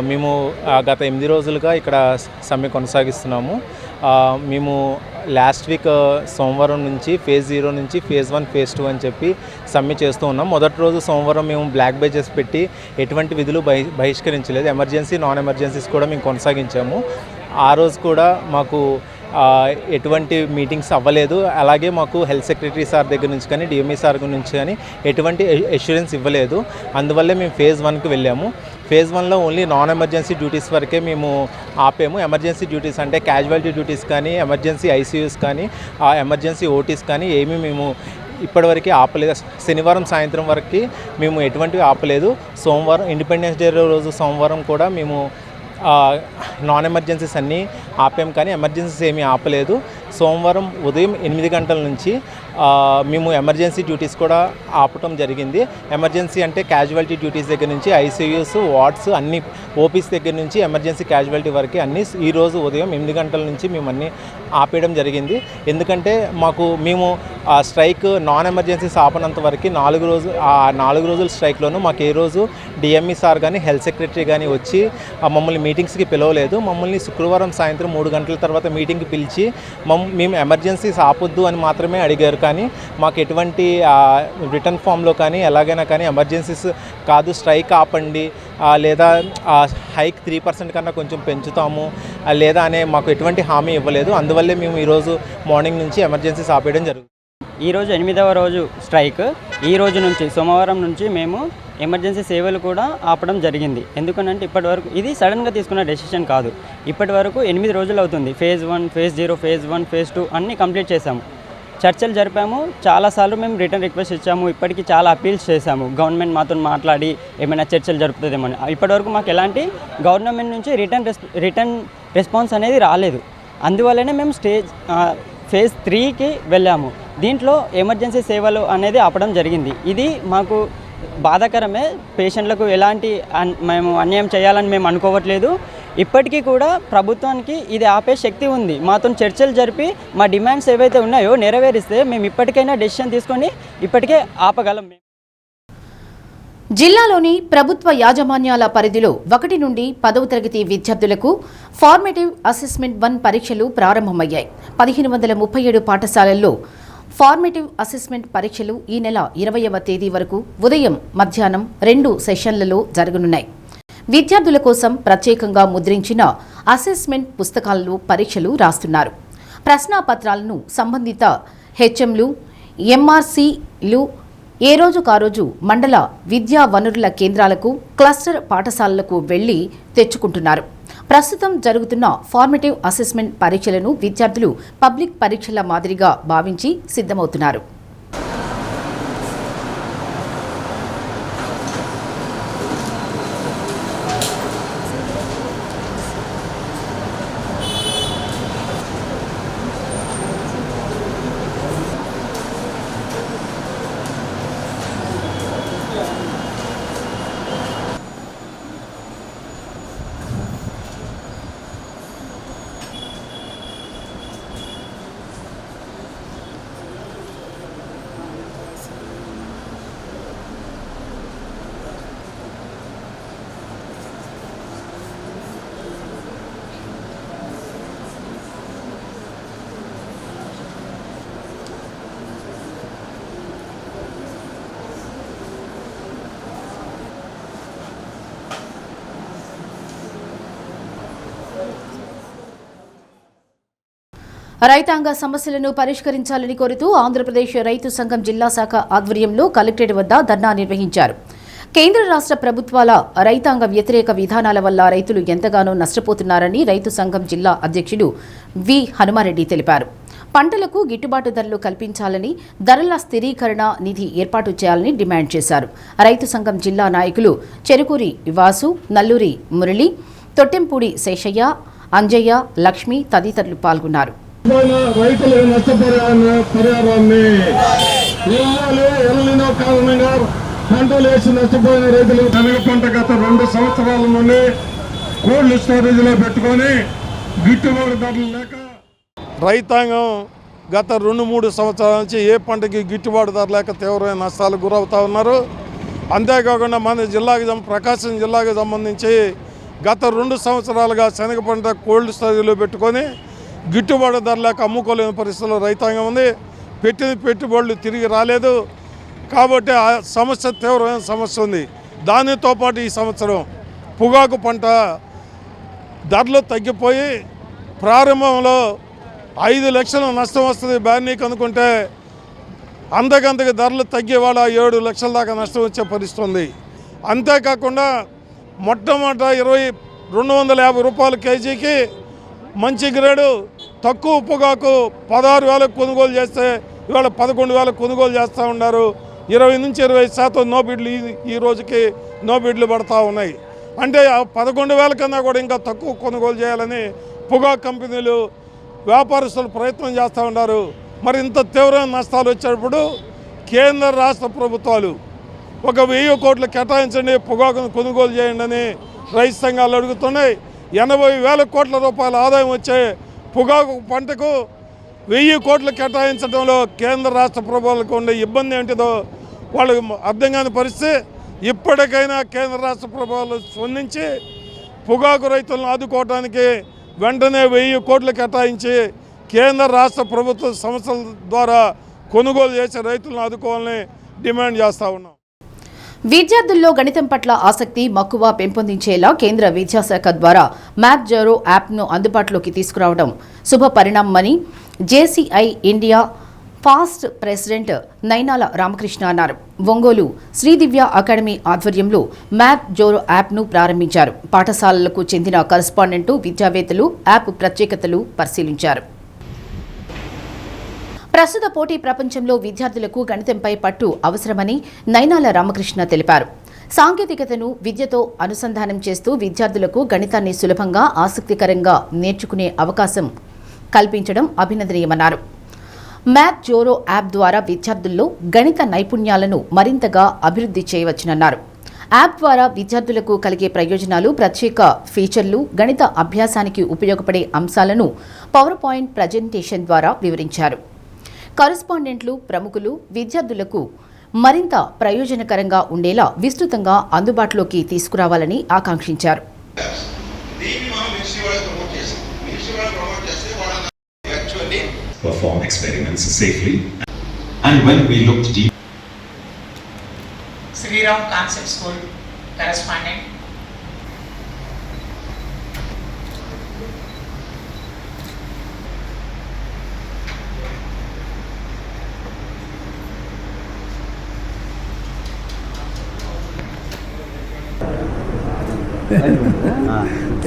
మేము గత 8 రోజులుగా ఇక్కడ సమ్మె కొనసాగిస్తున్నాము. మేము లాస్ట్ వీక్ సోమవారం నుంచి ఫేజ్ 0 నుంచి ఫేజ్ 1 ఫేజ్ 2 అని చెప్పి సమ్మె చేస్తూ ఉన్నాం. మొదటి రోజు సోమవారం మేము బ్లాక్ బేజెస్ పెట్టి ఎటువంటి విధులు బహిష్కరించలేదు. ఎమర్జెన్సీ నాన్ ఎమర్జెన్సీస్ కూడా మేము కొనసాగించాము. ఆ రోజు కూడా మాకు ఎటువంటి మీటింగ్స్ అవ్వలేదు. అలాగే మాకు హెల్త్ సెక్రటరీ సార్ దగ్గర నుంచి కానీ డిఎంఈ సార్ నుంచి కానీ ఎటువంటి అష్యూరెన్స్ ఇవ్వలేదు. అందువల్లే మేము ఫేజ్ 1కి వెళ్ళాము. ఫేజ్ 1లో ఓన్లీ నాన్ ఎమర్జెన్సీ డ్యూటీస్ వరకే మేము ఆపాము. ఎమర్జెన్సీ డ్యూటీస్ అంటే క్యాజువాలిటీ డ్యూటీస్ కానీ ఎమర్జెన్సీ ఐసీయూస్ కానీ ఎమర్జెన్సీ ఓటీస్ కానీ ఏమీ మేము ఇప్పటివరకు ఆపలేదు. శనివారం సాయంత్రం వరకు మేము ఎటువంటివి ఆపలేదు. సోమవారం ఇండిపెండెన్స్ డే రోజు సోమవారం కూడా మేము నాన్ ఎమర్జెన్సీస్ అన్నీ ఆపాం కానీ ఎమర్జెన్సీస్ ఏమీ ఆపలేదు. సోమవారం ఉదయం 8 గంటల నుంచి మేము ఎమర్జెన్సీ డ్యూటీస్ కూడా ఆపటం జరిగింది. ఎమర్జెన్సీ అంటే క్యాజువాలిటీ డ్యూటీస్ దగ్గర నుంచి ఐసీయూస్ వార్డ్స్ అన్ని ఓపీస్ దగ్గర నుంచి ఎమర్జెన్సీ క్యాజువాలిటీ వరకు అన్నీ ఈరోజు ఉదయం 8 గంటల నుంచి మేము అన్నీ ఆపేయడం జరిగింది. ఎందుకంటే మేము స్ట్రైక్ నాన్ ఎమర్జెన్సీస్ ఆపనంత వరకు 4 రోజుల స్ట్రైక్లోనూ మాకు ఏ రోజు డిఎంఈ సార్ కానీ హెల్త్ సెక్రటరీ కానీ వచ్చి మమ్మల్ని మీటింగ్స్కి పిలవలేదు. మమ్మల్ని శుక్రవారం సాయంత్రం 3 గంటల తర్వాత మీటింగ్కి పిలిచి మేము ఎమర్జెన్సీస్ ఆపొద్దు అని మాత్రమే అడిగారు. కానీ మాకు ఎటువంటి రిటర్న్ ఫామ్లో కానీ ఎలాగైనా కానీ ఎమర్జెన్సీస్ కాదు స్ట్రైక్ ఆపండి లేదా హైక్ 3% కన్నా కొంచెం పెంచుతాము లేదా అనే మాకు ఎటువంటి హామీ ఇవ్వలేదు. అందువల్లే మేము ఈరోజు మార్నింగ్ నుంచి ఎమర్జెన్సీస్ ఆపేయడం జరుగుతుంది. ఈరోజు 8వ రోజు స్ట్రైక్. ఈ రోజు నుంచి సోమవారం నుంచి మేము ఎమర్జెన్సీ సేవలు కూడా ఆపడం జరిగింది. ఎందుకనంటే ఇప్పటివరకు ఇది సడన్గా తీసుకున్న డెసిషన్ కాదు. ఇప్పటివరకు 8 రోజులు అవుతుంది. ఫేజ్ 1 ఫేజ్ 0 ఫేజ్ 1 ఫేజ్ 2 అన్నీ కంప్లీట్ చేశాము. చర్చలు జరిపాము. చాలాసార్లు మేము రిటర్న్ రిక్వెస్ట్ ఇచ్చాము. ఇప్పటికీ చాలా అపీల్స్ చేశాము. గవర్నమెంట్ మాతో మాట్లాడి ఏమైనా చర్చలు జరుపుతుందేమని. ఇప్పటివరకు మాకు ఎలాంటి గవర్నమెంట్ నుంచి రిటర్న్ రెస్పాన్స్ అనేది రాలేదు. అందువల్లనే మేము ఫేజ్ 3కి వెళ్ళాము. దీంట్లో ఎమర్జెన్సీ సేవలు అనేది ఆపడం జరిగింది. ఇది మాకు బాధాకరమే. పేషెంట్లకు ఎలాంటి మేము అన్యాయం చేయాలని మేము అనుకోవట్లేదు. ఇప్పటికీ కూడా ప్రభుత్వానికి ఇది ఆపే శక్తి ఉంది. మాతో చర్చలు జరిపి మా డిమాండ్స్ ఏవైతే ఉన్నాయో నెరవేరిస్తే మేము ఇప్పటికైనా డెసిషన్ తీసుకొని ఇప్పటికే ఆపగలం. జిల్లాలోని ప్రభుత్వ యాజమాన్యాల పరిధిలో 1 నుండి 10వ తరగతి విద్యార్థులకు ఫార్మేటివ్ అసెస్మెంట్ 1 పరీక్షలు ప్రారంభమయ్యాయి. 1537 పాఠశాలల్లో ఫార్మేటివ్ అసెస్మెంట్ పరీక్షలు ఈ నెల 20వ తేదీ వరకు ఉదయం మధ్యాహ్నం 2 సెషన్లలో జరగనున్నాయి. విద్యార్థుల కోసం ప్రత్యేకంగా ముద్రించిన అసెస్మెంట్ పుస్తకాలలో పరీక్షలు రాస్తున్నారు. ప్రశ్నాపత్రాలను సంబంధిత హెచ్ఎంలు, ఎంఆర్సీలు ఏ రోజుకారోజు మండల విద్యా వనరుల కేంద్రాలకు, క్లస్టర్ పాఠశాలలకు వెళ్లి తెచ్చుకుంటున్నారు. ప్రస్తుతం జరుగుతున్న ఫార్మేటివ్ అసెస్మెంట్ పరీక్షలను విద్యార్థులు పబ్లిక్ పరీక్షల మాదిరిగా భావించి సిద్ధమవుతున్నారు. రైతాంగ సమస్యలను పరిష్కరించాలని కోరుతూ ఆంధ్రప్రదేశ్ రైతు సంఘం జిల్లా శాఖ ఆధ్వర్యంలో కలెక్టరేట్ వద్ద ధర్నా నిర్వహించారు. కేంద్ర రాష్ట్ర ప్రభుత్వాల రైతాంగ వ్యతిరేక విధానాల వల్ల రైతులు ఎంతగానో నష్టపోతున్నారని రైతు సంఘం జిల్లా అధ్యక్షుడు వి హనుమారెడ్డి తెలిపారు. పంటలకు గిట్టుబాటు ధరలు కల్పించాలని, ధరల స్థిరీకరణ నిధి ఏర్పాటు చేయాలని డిమాండ్ చేశారు. రైతు సంఘం జిల్లా నాయకులు చెరుకూరి వాసు, నల్లూరి మురళి, తొట్టెంపూడి శేషయ్య, అంజయ్య, లక్ష్మి తదితరులు పాల్గొన్నారు. రైతులు నష్టపరిహారాన్ని ఎల్లినో కారణంగా పంటలు వేసి నష్టపోయిన రైతులు శనగ పంట గత 2 సంవత్సరాల నుండి కోల్డ్ స్టోరేజ్ లో పెట్టుకొని గిట్టుబాటు ధరలు లేక రైతాంగం గత 2-3 సంవత్సరాల నుంచి ఏ పంటకి గిట్టుబాటు ధర లేక తీవ్రమైన నష్టాలకు గురవుతా ఉన్నారు. అంతేకాకుండా మన జిల్లాకి ప్రకాశం జిల్లాకు సంబంధించి గత 2 సంవత్సరాలుగా శనగ పంట కోల్డ్ స్టోరేజ్లో పెట్టుకొని గిట్టుబాటు ధర లేక అమ్ముకోలేని పరిస్థితుల్లో రైతాంగం ఉంది. పెట్టిన పెట్టుబడులు తిరిగి రాలేదు కాబట్టి ఆ సమస్య తీవ్రమైన సమస్య ఉంది. దానితో పాటు ఈ సంవత్సరం పొగాకు పంట ధరలు తగ్గిపోయి ప్రారంభంలో 5 లక్షల నష్టం వస్తుంది బ్యానీకి అనుకుంటే అంతకంతకి ధరలు తగ్గే వాళ్ళ 7 లక్షల దాకా నష్టం వచ్చే పరిస్థితి ఉంది. అంతేకాకుండా మొట్టమొదట 250 రూపాయల కేజీకి మంచి గ్రేడు తక్కువ పొగాకు 16,000 కొనుగోలు చేస్తే ఇవాళ 11,000 కొనుగోలు చేస్తూ ఉన్నారు. 20 నుంచి 25% నో బిడ్లు ఈ రోజుకి నో బిడ్లు పడతా ఉన్నాయి. అంటే 11,000 కన్నా కూడా ఇంకా తక్కువ కొనుగోలు చేయాలని పొగాకు కంపెనీలు వ్యాపారస్తులు ప్రయత్నం చేస్తూ ఉన్నారు. మరి ఇంత తీవ్రమైన నష్టాలు వచ్చేటప్పుడు కేంద్ర రాష్ట్ర ప్రభుత్వాలు 1,000 కోట్లు కేటాయించండి, పొగాకును కొనుగోలు చేయండి అని రైతు సంఘాలు అడుగుతున్నాయి. 80,000 కోట్ల రూపాయల ఆదాయం వచ్చే పొగాకు పంటకు 1,000 కోట్లు కేటాయించడంలో కేంద్ర రాష్ట్ర ప్రభుత్వాలకు ఉండే ఇబ్బంది ఏంటిదో వాళ్ళకి అర్థం కాని పరిస్థితి. ఇప్పటికైనా కేంద్ర రాష్ట్ర ప్రభుత్వాలు స్పందించి పొగాకు రైతులను ఆదుకోవడానికి వెంటనే 1,000 కోట్లు కేటాయించి కేంద్ర రాష్ట్ర ప్రభుత్వ సంస్థల ద్వారా కొనుగోలు చేసే రైతులను ఆదుకోవాలని డిమాండ్ చేస్తూ ఉన్నాం. విద్యార్థుల్లో గణితం పట్ల ఆసక్తి, మక్కువ పెంపొందించేలా కేంద్ర విద్యాశాఖ ద్వారా మ్యాథ్ జోరో యాప్ను అందుబాటులోకి తీసుకురావడం శుభ పరిణామమని JCI India past president Nainala Ramakrishna అన్నారు. ఒంగోలు శ్రీదివ్య అకాడమీ ఆధ్వర్యంలో మ్యాథ్ జోరో యాప్ను ప్రారంభించారు. పాఠశాలలకు చెందిన కరస్పాండెంట్ విద్యావేత్తలు యాప్ ప్రత్యేకతలు పరిశీలించారు. ప్రస్తుత పోటీ ప్రపంచంలో విద్యార్థులకు గణితంపై పట్టు అవసరమని నైనాల రామకృష్ణ తెలిపారు. సాంకేతికతను విద్యతో అనుసంధానం చేస్తూ విద్యార్థులకు గణితాన్ని సులభంగా, ఆసక్తికరంగా నేర్చుకునే అవకాశం కల్పించడం అభినందనీయమన్నారు. మ్యాథ్ జోరో యాప్ ద్వారా విద్యార్థుల్లో గణిత నైపుణ్యాలను మరింతగా అభివృద్ధి చేయవచ్చునన్నారు. యాప్ ద్వారా విద్యార్థులకు కలిగే ప్రయోజనాలు, ప్రత్యేక ఫీచర్లు, గణిత అభ్యాసానికి ఉపయోగపడే అంశాలను పవర్ పాయింట్ ప్రజెంటేషన్ ద్వారా వివరించారు. కరస్పాండెంట్లు, ప్రముఖులు విద్యార్థులకు మరింత ప్రయోజనకరంగా ఉండేలా విస్తృతంగా అందుబాటులోకి తీసుకురావాలని ఆకాంక్షించారు. Perform experiments safely. when we looked deep. Sri Ram Concept School correspondent.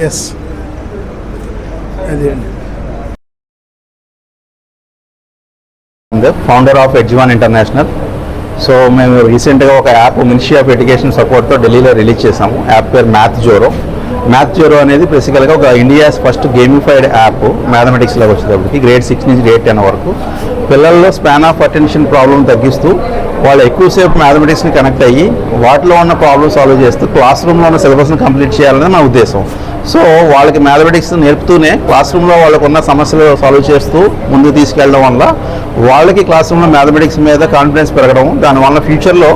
Yes. Founder of Edge one international. So మేము రీసెంట్గా ఒక యాప్ మినిస్ట్రీ ఆఫ్ ఎడ్యుకేషన్ సపోర్ట్తో ఢిల్లీలో రిలీజ్ చేసాము. యాప్ పేరు మ్యాథ్ జోరో అనేది బేసికల్గా ఒక ఇండియాస్ ఫస్ట్ గేమిఫైడ్ యాప్ మ్యాథమెటిక్స్లో వచ్చేటప్పటికి గ్రేడ్ 6 నుంచి గ్రేడ్ 10 వరకు పిల్లల్లో స్పాన్ ఆఫ్ అటెన్షన్ ప్రాబ్లం తగ్గిస్తూ వాళ్ళు ఎక్కువసేపు మ్యాథమెటిక్స్ని కనెక్ట్ అయ్యి వాటిలో ఉన్న ప్రాబ్లమ్ సాల్వ్ చేస్తూ క్లాస్ రూమ్లో ఉన్న సిలబస్ని కంప్లీట్ చేయాలనేది నా ఉద్దేశం. సో వాళ్ళకి మ్యాథమెటిక్స్ నేర్పుతూనే క్లాస్ రూమ్లో వాళ్ళకు ఉన్న సమస్యలు సాల్వ్ చేస్తూ ముందుకు తీసుకెళ్ళడం వల్ల వాళ్ళకి క్లాస్ రూమ్లో మ్యాథమెటిక్స్ మీద కాన్ఫిడెన్స్ పెరగడం, దానివల్ల ఫ్యూచర్లో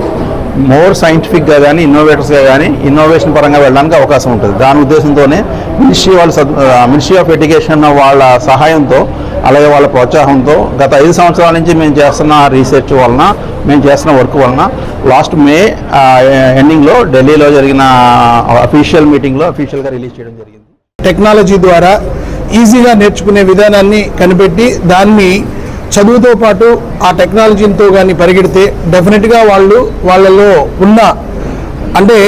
మోర్ సైంటిఫిక్గా కానీ ఇన్నోవేటర్స్గా కానీ ఇన్నోవేషన్ పరంగా వెళ్ళడానికి అవకాశం ఉంటుంది. దాని ఉద్దేశంతోనే మినిస్ట్రీ ఆఫ్ ఎడ్యుకేషన్ వాళ్ళ సహాయంతో అలాగే వాళ్ళ ప్రోత్సాహంతో గత 5 సంవత్సరాల నుంచి మేము చేస్తున్న రీసెర్చ్ వలన మేము చేస్తున్న వర్క్ వలన లాస్ట్ మే ఎండింగ్లో ఢిల్లీలో జరిగిన అఫీషియల్ మీటింగ్లో అఫీషియల్గా రిలీజ్ చేయడం జరిగింది. టెక్నాలజీ ద్వారా ఈజీగా నేర్చుకునే విధానాన్ని కనిపెట్టి దాన్ని చదువుతో పాటు ఆ టెక్నాలజీతో కానీ పరిగెడితే డెఫినెట్గా వాళ్ళలో ఉన్న అంటే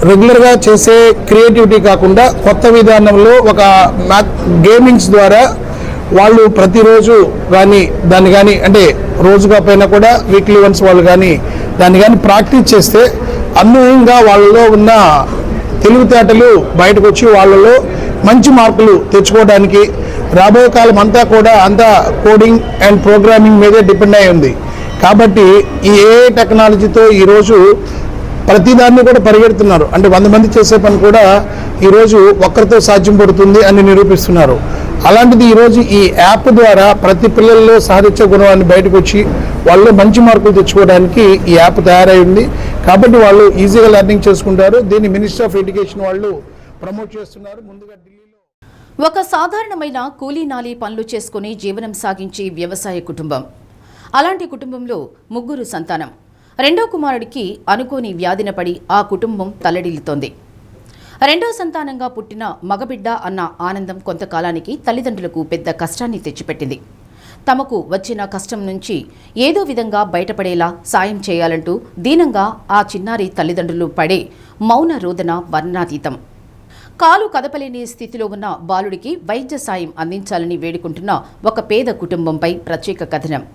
రెగ్యులర్గా చేసే క్రియేటివిటీ కాకుండా కొత్త విధానంలో ఒక గేమింగ్స్ ద్వారా వాళ్ళు ప్రతిరోజు కానీ దాన్ని కానీ అంటే రోజుగా పైన కూడా వీక్లీ వన్స్ వాళ్ళు కానీ దాన్ని కానీ ప్రాక్టీస్ చేస్తే అన్వయంగా వాళ్ళలో ఉన్న తెలివితేటలు బయటకు వచ్చి వాళ్ళలో మంచి మార్కులు తెచ్చుకోవడానికి రాబోయే కాలం అంతా కూడా అంతా కోడింగ్ అండ్ ప్రోగ్రామింగ్ మీదే డిపెండ్ అయి ఉంది. కాబట్టి ఈ ఏఐ టెక్నాలజీతో ఈరోజు ప్రతిదాన్ని కూడా పరిగెడుతున్నారు. అంటే 100 మంది చేసే పని కూడా ఈరోజు ఒక్కరితో సాధ్యం పడుతుంది అని నిరూపిస్తున్నారు. అలాంటిది ఈరోజు ఈ యాప్ ద్వారా ప్రతి పిల్లల్లో సాధించే గుణాన్ని బయటకు వచ్చి వాళ్ళు మంచి మార్కులు తెచ్చుకోవడానికి ఈ యాప్ తయారై ఉంది. కాబట్టి వాళ్ళు ఈజీగా లెర్నింగ్ చేసుకుంటారు. దీన్ని మినిస్ట్రీ ఆఫ్ ఎడ్యుకేషన్ వాళ్ళు ప్రమోట్ చేస్తున్నారు. ముందుగా ఒక సాధారణమైన కూలీ నాలీ పనులు చేసుకుని జీవనం సాగించే వ్యవసాయ కుటుంబం. అలాంటి కుటుంబంలో 3 సంతానం. రెండో కుమారుడికి అనుకోని వ్యాధిన పడి ఆ కుటుంబం తల్లడిల్లుతోంది. రెండో సంతానంగా పుట్టిన మగబిడ్డ అన్న ఆనందం కొంతకాలానికి తల్లిదండ్రులకు పెద్ద కష్టాన్ని తెచ్చిపెట్టింది. తమకు వచ్చిన కష్టం నుంచి ఏదో విధంగా బయటపడేలా సాయం చేయాలంటూ దీనంగా ఆ చిన్నారి తల్లిదండ్రులు పడే మౌన రోదన వర్ణాతీతం. కాలు కదపలేని స్థితిలో ఉన్న బాలుడికి వైద్య సాయం అందించాలని వేడుకుంటున్న ఒక పేద కుటుంబంపై ప్రత్యేక కథనం.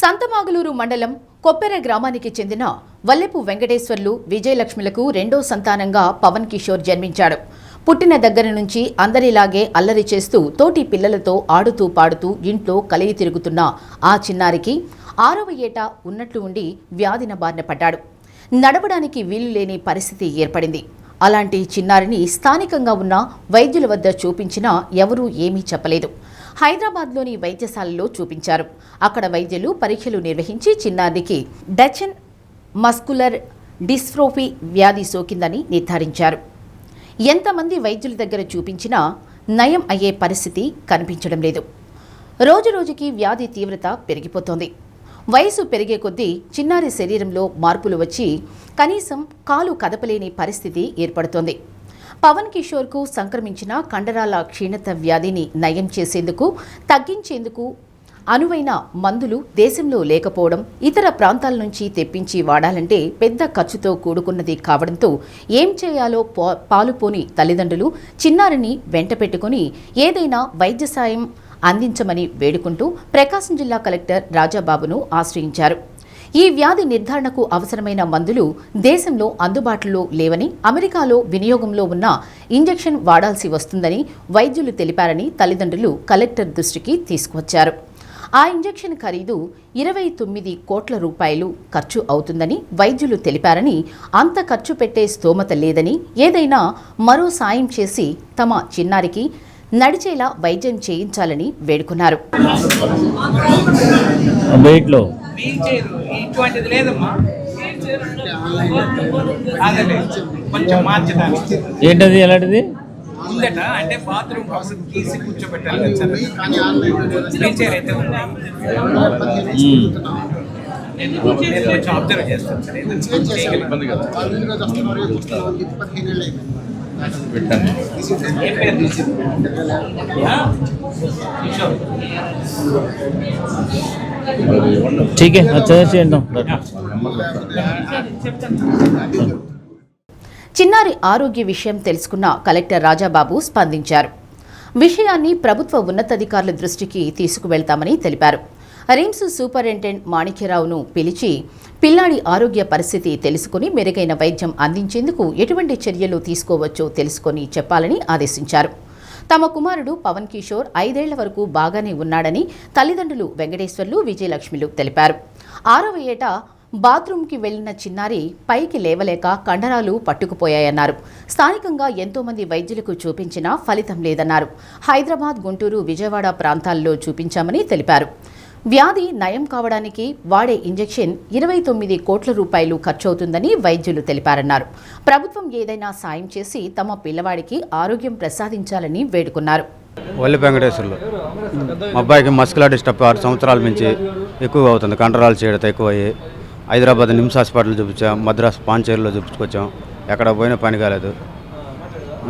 సంతమాగులూరు మండలం కొప్పెర గ్రామానికి చెందిన వల్లెపు వెంకటేశ్వర్లు విజయలక్ష్మిలకు రెండో సంతానంగా పవన్ కిషోర్ జన్మించాడు. పుట్టిన దగ్గర నుంచి అందరిలాగే అల్లరి చేస్తూ తోటి పిల్లలతో ఆడుతూ పాడుతూ ఇంట్లో కలిగి తిరుగుతున్న ఆ చిన్నారికి 6వ ఏట ఉన్నట్లు ఉండి వ్యాధిన బారిన పడ్డాడు. నడవడానికి వీలు లేని పరిస్థితి ఏర్పడింది. అలాంటి చిన్నారిని స్థానికంగా ఉన్న వైద్యుల వద్ద చూపించినా ఎవరూ ఏమీ చెప్పలేదు. హైదరాబాద్లోని వైద్యశాలలో చూపించారు. అక్కడ వైద్యులు పరీక్షలు నిర్వహించి చిన్నారికి డచెన్ మస్కులర్ డిస్ట్రోఫీ వ్యాధి సోకిందని నిర్ధారించారు. ఎంతమంది వైద్యుల దగ్గర చూపించినా నయం అయ్యే పరిస్థితి కనిపించడం లేదు. రోజురోజుకి వ్యాధి తీవ్రత పెరిగిపోతోంది. వయసు పెరిగే కొద్దీ చిన్నారి శరీరంలో మార్పులు వచ్చి కనీసం కాలు కదపలేని పరిస్థితి ఏర్పడుతోంది. పవన్ కిషోర్కు సంక్రమించిన కండరాల క్షీణత వ్యాధిని నయం చేసేందుకు తగ్గించేందుకు అనువైన మందులు దేశంలో లేకపోవడం, ఇతర ప్రాంతాల నుంచి తెప్పించి వాడాలంటే పెద్ద ఖర్చుతో కూడుకున్నది కావడంతో ఏం చేయాలో పాలుపోని తల్లిదండ్రులు చిన్నారిని వెంట పెట్టుకుని ఏదైనా వైద్య సాయం అందించమని వేడుకుంటూ ప్రకాశం జిల్లా కలెక్టర్ రాజాబాబును ఆశ్రయించారు. ఈ వ్యాధి నిర్ధారణకు అవసరమైన మందులు దేశంలో అందుబాటులో లేవని, అమెరికాలో వినియోగంలో ఉన్న ఇంజెక్షన్ వాడాల్సి వస్తుందని వైద్యులు తెలిపారని తల్లిదండ్రులు కలెక్టర్ దృష్టికి తీసుకువచ్చారు. ఆ ఇంజెక్షన్ ఖరీదు 29 కోట్ల రూపాయలు ఖర్చు అవుతుందని వైద్యులు తెలిపారని, అంత ఖర్చు పెట్టే స్తోమత లేదని, ఏదైనా మరో సాయం చేసి తమ చిన్నారికి నడిచేలా వైద్యం చేయించాలని వేడుకున్నారు. ఏంటది ఎలాంటిది ఉందట అంటే బాత్రూమ్ అప్పుడు తీసి కూర్చోబెట్టాలి కదా సార్, వీల్ చైర్ అయితే ఉంది. నేను కొంచెం అబ్జర్వ్ చేస్తాను సార్, ఇబ్బంది కదా. ठीक है अच्छा చేద్దాం. చిన్నారి ఆరోగ్య విషయం తెలుసుకున్న కలెక్టర్ రాజాబాబు స్పందించారు. విషయాన్ని ప్రభుత్వ ఉన్నతాధికారుల దృష్టికి తీసుకువెళ్తామని తెలిపారు. రిమ్స్ సూపరింటెండెంట్ మాణిక్యరావును పిలిచి పిల్లాడి ఆరోగ్య పరిస్థితి తెలుసుకుని మెరుగైన వైద్యం అందించేందుకు ఎటువంటి చర్యలు తీసుకోవచ్చో తెలుసుకొని చెప్పాలని ఆదేశించారు. తమ కుమారుడు పవన్ కిషోర్ 5 ఏళ్ల వరకు బాగానే ఉన్నాడని తల్లిదండ్రులు వెంకటేశ్వర్లు, విజయలక్ష్మిలు తెలిపారు. 6వ ఏట బాత్రూంకి వెళ్లిన చిన్నారి పైకి లేవలేక కండరాలు పట్టుకుపోయాయన్నారు. స్థానికంగా ఎంతోమంది వైద్యులకు చూపించినా ఫలితం లేదన్నారు. హైదరాబాద్, గుంటూరు, విజయవాడ ప్రాంతాల్లో చూపించామని తెలిపారు. వ్యాధి నయం కావడానికి వాడే ఇంజెక్షన్ 29 కోట్ల రూపాయలు ఖర్చవుతుందని వైద్యులు తెలిపారన్నారు. ప్రభుత్వం ఏదైనా సాయం చేసి తమ పిల్లవాడికి ఆరోగ్యం ప్రసాదించాలని వేడుకున్నారు. వల్లి వెంకటేశ్వర్లు, మా అబ్బాయికి మస్కులర్ డిస్టర్బ్ 6 సంవత్సరాల నుంచి ఎక్కువగా అవుతుంది. కండరాలు చేయడం ఎక్కువయ్యి హైదరాబాద్ నిమ్స్ హాస్పిటల్ చూపించాం, మద్రాసు పాంచేరులో చూపించుకొచ్చాం. ఎక్కడ పోయినా పని కాలేదు.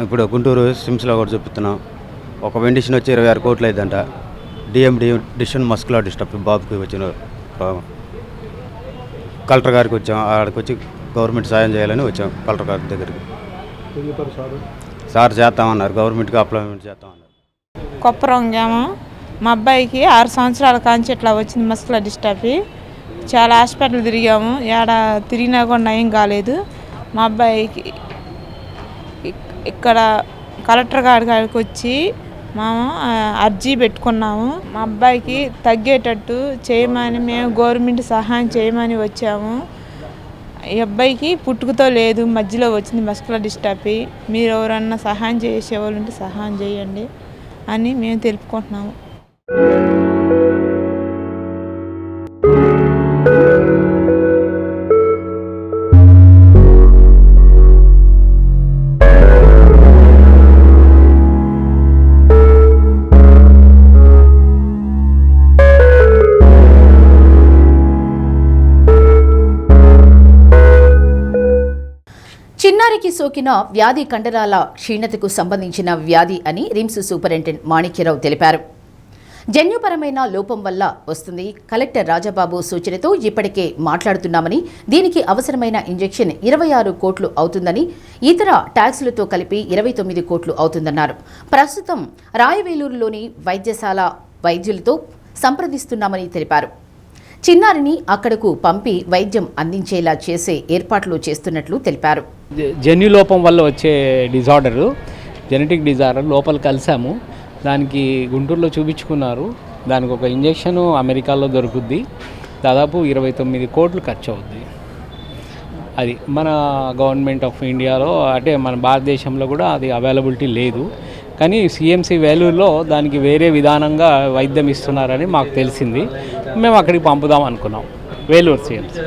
ఇప్పుడు గుంటూరు సిమ్స్లో కూడా చూపిస్తున్నాం. ఒక వెండిషన్ వచ్చి 26 కోట్లు అయిందంట. డిఎండి డిషన్ మస్కులర్ డిస్టర్బ్ బాబుకి వచ్చిన కలెక్టర్ గారికి వచ్చాం. అక్కడికి వచ్చి గవర్నమెంట్ సాయం చేయాలని వచ్చాం కలెక్టర్ గారి దగ్గరికి. సార్ చేస్తామన్నారు, గవర్నమెంట్కి అప్లాయ్మెంట్ చేస్తామన్నారు. కొప్పరం గ్రామం. మా అబ్బాయికి 6 సంవత్సరాల కాంచి ఇట్లా వచ్చింది మస్కులర్ డిస్టర్బ్. చాలా హాస్పిటల్ తిరిగాము, ఏడ తిరిగినా కూడా నయం కాలేదు. మా అబ్బాయికి ఇక్కడ కలెక్టర్ గారికి వచ్చి మేము అర్జీ పెట్టుకున్నాము. మా అబ్బాయికి తగ్గేటట్టు చేయమని మేము గవర్నమెంట్ సహాయం చేయమని వచ్చాము. ఈ అబ్బాయికి పుట్టుకతో లేదు, మధ్యలో వచ్చింది మస్కులర్ డిస్టర్బ్. మీరు ఎవరన్నా సహాయం చేసేవాళ్ళు ఉంటే సహాయం చేయండి అని మేము తెలుపుకుంటున్నాము. చిన్నారికి సోకిన వ్యాధి కండరాల క్షీణతకు సంబంధించిన వ్యాధి అని రిమ్స్ సూపరింటెండెంట్ మాణిక్యరావు తెలిపారు. జన్యుపరమైన లోపం వల్ల వస్తుంది. కలెక్టర్ రాజాబాబు సూచనతో ఇప్పటికే మాట్లాడుతున్నామని, దీనికి అవసరమైన ఇంజెక్షన్ 26 కోట్లు అవుతుందని, ఇతర ట్యాక్సులతో కలిపి 29 కోట్లు అవుతుందన్నారు. ప్రస్తుతం రాయవేలూరులోని వైద్యశాల వైద్యులతో సంప్రదిస్తున్నామని తెలిపారు. చిన్నారిని అక్కడకు పంపి వైద్యం అందించేలా చేసే ఏర్పాట్లు చేస్తున్నట్లు తెలిపారు. జన్యు లోపం వల్ల వచ్చే డిజార్డరు, జెనెటిక్ డిజార్డర్ లోపల కలిసాము. దానికి గుంటూరులో చూపించుకున్నారు. దానికి ఒక ఇంజెక్షన్ అమెరికాలో దొరుకుద్ది. దాదాపు 29 కోట్లు ఖర్చు అవుద్ది. అది మన గవర్నమెంట్ ఆఫ్ ఇండియాలో అంటే మన భారతదేశంలో కూడా అది అవైలబిలిటీ లేదు. కానీ సిఎంసి వేలూరులో దానికి వేరే విధానంగా వైద్యం ఇస్తున్నారని మాకు తెలిసింది. మేము అక్కడికి పంపుదాం అనుకున్నాం. వేలూరు సిఎంసి.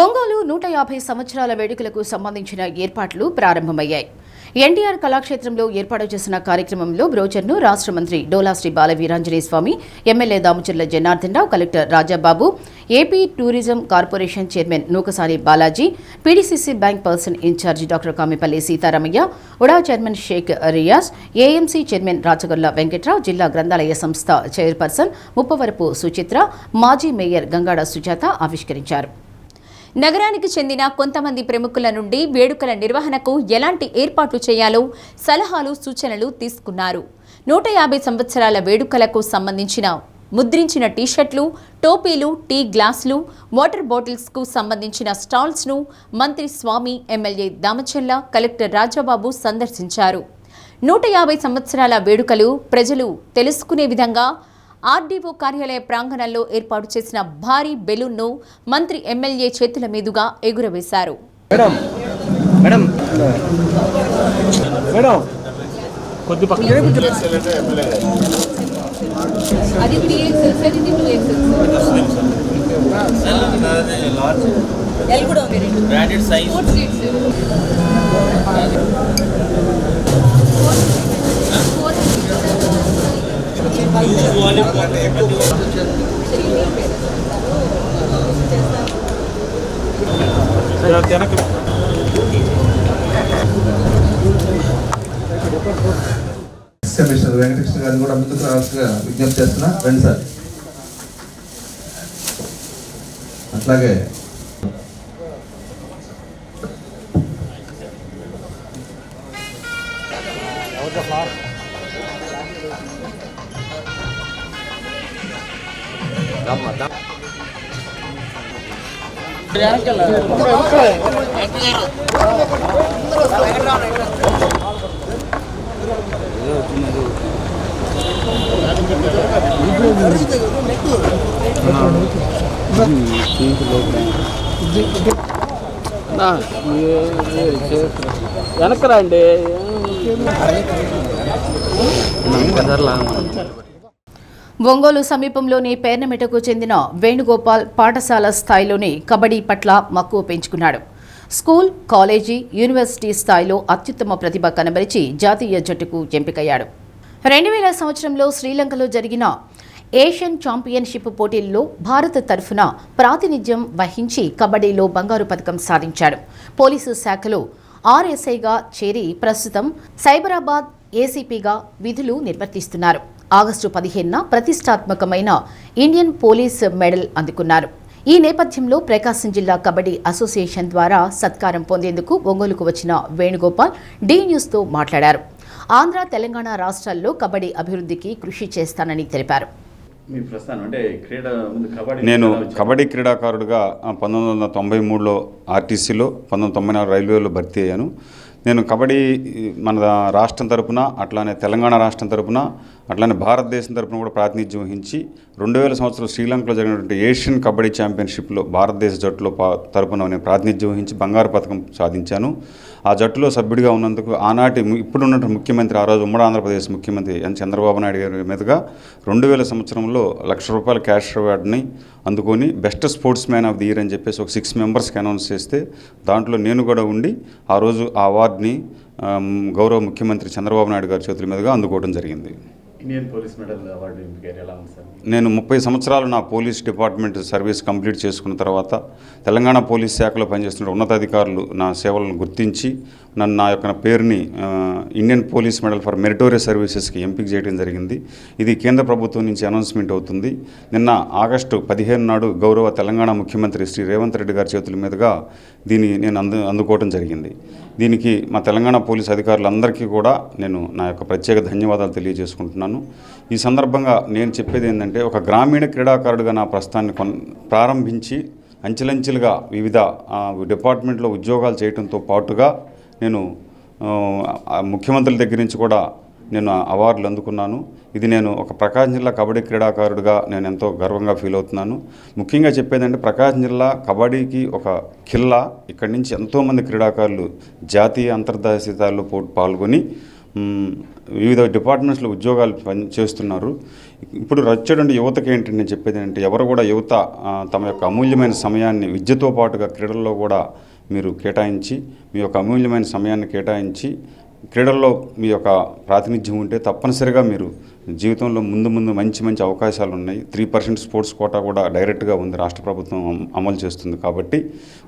ఒంగోలు 150 సంవత్సరాల వేడుకలకు సంబంధించిన ఏర్పాట్లు ప్రారంభమయ్యాయి. ఎన్టీఆర్ కళాక్షేత్రంలో ఏర్పాటు చేసిన కార్యక్రమంలో బ్రోచర్ను రాష్ట్ర మంత్రి Dola Sri Bala Veeranjaneya Swamy, MLA Damacharla Janardhan Rao, collector Rajababu, AP tourism corporation chairman Nukasani Balaji, PDCC bank person in charge doctor Kamipalli Seetharamaiah, ఉడా chairman Sheikh Riyaz, AMC chairman Rachagolla Venkatrao, జిల్లా గ్రంథాలయ సంస్థ చైర్పర్సన్ ముప్పవరపు సుచిత్ర, మాజీ మేయర్ గంగాడ సుజాత ఆవిష్కరించారు. నగరానికి చెందిన కొంతమంది ప్రముఖుల నుండి వేడుకల నిర్వహణకు ఎలాంటి ఏర్పాట్లు చేయాలో సలహాలు సూచనలు తీసుకున్నారు. 150 సంవత్సరాల వేడుకలకు సంబంధించిన ముద్రించిన టీషర్ట్లు, టోపీలు, టీ గ్లాసులు, వాటర్ బాటిల్స్కు సంబంధించిన స్టాల్స్ను మంత్రి స్వామి, ఎమ్మెల్యే దామచల్ల, కలెక్టర్ రాజాబాబు సందర్శించారు. 150 సంవత్సరాల వేడుకలు ప్రజలు తెలుసుకునే విధంగా ఆర్డీఓ కార్యాలయ ప్రాంగణంలో ఏర్పాటు చేసిన భారీ బెలూన్ను మంత్రి, ఎమ్మెల్యే చేతుల మీదుగా ఎగురవేశారు. కమిషనర్ వెంకటకృష్ణ గారిని కూడా ముందుకు రావాల్సిగా విజ్ఞప్తి చేస్తున్నా. రండి సార్. అట్లాగే వెనకరాండి. ఒంగోలు సమీపంలోని పేర్నమెటకు చెందిన వేణుగోపాల్ పాఠశాల స్థాయిలోనే కబడ్డీ పట్ల మక్కువ పెంచుకున్నాడు. స్కూల్, కాలేజీ, యూనివర్సిటీ స్థాయిలో అత్యుత్తమ ప్రతిభ కనబరిచి జాతీయ జట్టుకు ఎంపికయ్యాడు. 2000 సంవత్సరంలో శ్రీలంకలో జరిగిన ఏషియన్ ఛాంపియన్షిప్ పోటీల్లో భారత్ తరఫున ప్రాతినిధ్యం వహించి కబడ్డీలో బంగారు పథకం సాధించాడు. పోలీసు శాఖలో ఆర్ఎస్ఐగా చేరి ప్రస్తుతం సైబరాబాద్ ఏసీపీగా విధులు నిర్వర్తిస్తున్నారు. ఆగస్టు 15న ప్రతిష్టాత్మకమైన ఇండియన్ పోలీస్ మెడల్ అందుకున్నారు. ఈ నేపథ్యంలో ప్రకాశం జిల్లా కబడ్డీ అసోసియేషన్ ద్వారా సత్కారం పొందేందుకు ఒంగోలుకు వచ్చిన వేణుగోపాల్ డి న్యూస్తో మాట్లాడారు. ఆంధ్ర, తెలంగాణ రాష్ట్రాల్లో కబడ్డీ అభివృద్ధికి కృషి చేస్తానని తెలిపారు. నేను కబడ్డీ క్రీడాకారుడిగా 1993లో ఆర్టీసీలో, 1994 రైల్వేలో భర్తీ అయ్యాను. నేను కబడ్డీ మన రాష్ట్రం తరపున, అట్లానే తెలంగాణ రాష్ట్రం తరపున, అట్లానే భారతదేశం తరపున కూడా ప్రాతినిధ్యం వహించి 2000 సంవత్సరం శ్రీలంకలో జరిగినటువంటి ఏషియన్ కబడ్డీ ఛాంపియన్షిప్లో భారతదేశ జట్టులో తరపున నేను ప్రాతినిధ్యం వహించి బంగారు పథకం సాధించాను. ఆ జట్టులో సభ్యుడిగా ఉన్నందుకు ఆనాటి ఇప్పుడున్నటువంటి ముఖ్యమంత్రి, ఆ రోజు ఉమ్మడి ఆంధ్రప్రదేశ్ ముఖ్యమంత్రి చంద్రబాబు నాయుడు గారి మీదుగా 2000 సంవత్సరంలో ₹1,00,000 క్యాష్ అవార్డుని అందుకొని best sports man of the year అని చెప్పేసి ఒక 6 మెంబర్స్కి అనౌన్స్ చేస్తే దాంట్లో నేను కూడా ఉండి ఆ రోజు ఆ అవార్డుని గౌరవ ముఖ్యమంత్రి చంద్రబాబు నాయుడు గారి చేతుల మీదుగా అందుకోవడం జరిగింది. ఇండియన్ పోలీస్ మెడల్ అవార్డు ఎలా ఉంది సార్? నేను 30 సంవత్సరాలు నా పోలీస్ డిపార్ట్మెంట్ సర్వీస్ కంప్లీట్ చేసుకున్న తర్వాత తెలంగాణ పోలీస్ శాఖలో పనిచేస్తున్న ఉన్నతాధికారులు నా సేవలను గుర్తించి నన్ను నా యొక్క పేరుని Indian police medal for meritorious సర్వీసెస్కి ఎంపిక చేయడం జరిగింది. ఇది కేంద్ర ప్రభుత్వం నుంచి అనౌన్స్మెంట్ అవుతుంది. నిన్న ఆగస్టు 15 నాడు గౌరవ తెలంగాణ ముఖ్యమంత్రి శ్రీ రేవంత్ రెడ్డి గారి చేతుల మీదుగా దీన్ని నేను అందుకోవడం జరిగింది. దీనికి మా తెలంగాణ పోలీస్ అధికారులందరికీ కూడా నేను నా యొక్క ప్రత్యేక ధన్యవాదాలు తెలియజేసుకుంటున్నాను. ఈ సందర్భంగా నేను చెప్పేది ఏంటంటే, ఒక గ్రామీణ క్రీడాకారుడిగా నా ప్రస్థాన్ని ప్రారంభించి అంచెలంచెలుగా వివిధ డిపార్ట్మెంట్లో ఉద్యోగాలు చేయడంతో పాటుగా నేను ముఖ్యమంత్రుల దగ్గర నుంచి కూడా నేను అవార్డులు అందుకున్నాను. ఇది నేను ఒక ప్రకాశం జిల్లా కబడ్డీ క్రీడాకారుడిగా నేను ఎంతో గర్వంగా ఫీల్ అవుతున్నాను. ముఖ్యంగా చెప్పేదంటే, ప్రకాశం జిల్లా కబడ్డీకి ఒక ఖిల్లా. ఇక్కడి నుంచి ఎంతోమంది క్రీడాకారులు జాతీయ, అంతర్జాతీయ స్థాయిలో పాల్గొని వివిధ డిపార్ట్మెంట్స్లో ఉద్యోగాలు చేస్తున్నారు. ఇప్పుడు వచ్చేటువంటి యువతకి ఏంటంటే నేను చెప్పేది ఏంటంటే, ఎవరు కూడా యువత తమ యొక్క అమూల్యమైన సమయాన్ని విద్యతో పాటుగా క్రీడల్లో కూడా మీరు కేటాయించి, మీ యొక్క అమూల్యమైన సమయాన్ని కేటాయించి క్రీడల్లో మీ యొక్క ప్రాతినిధ్యం ఉంటే తప్పనిసరిగా మీరు జీవితంలో ముందు మంచి అవకాశాలు ఉన్నాయి. 3% స్పోర్ట్స్ కోటా కూడా డైరెక్ట్గా ఉంది, రాష్ట్ర ప్రభుత్వం అమలు చేస్తుంది. కాబట్టి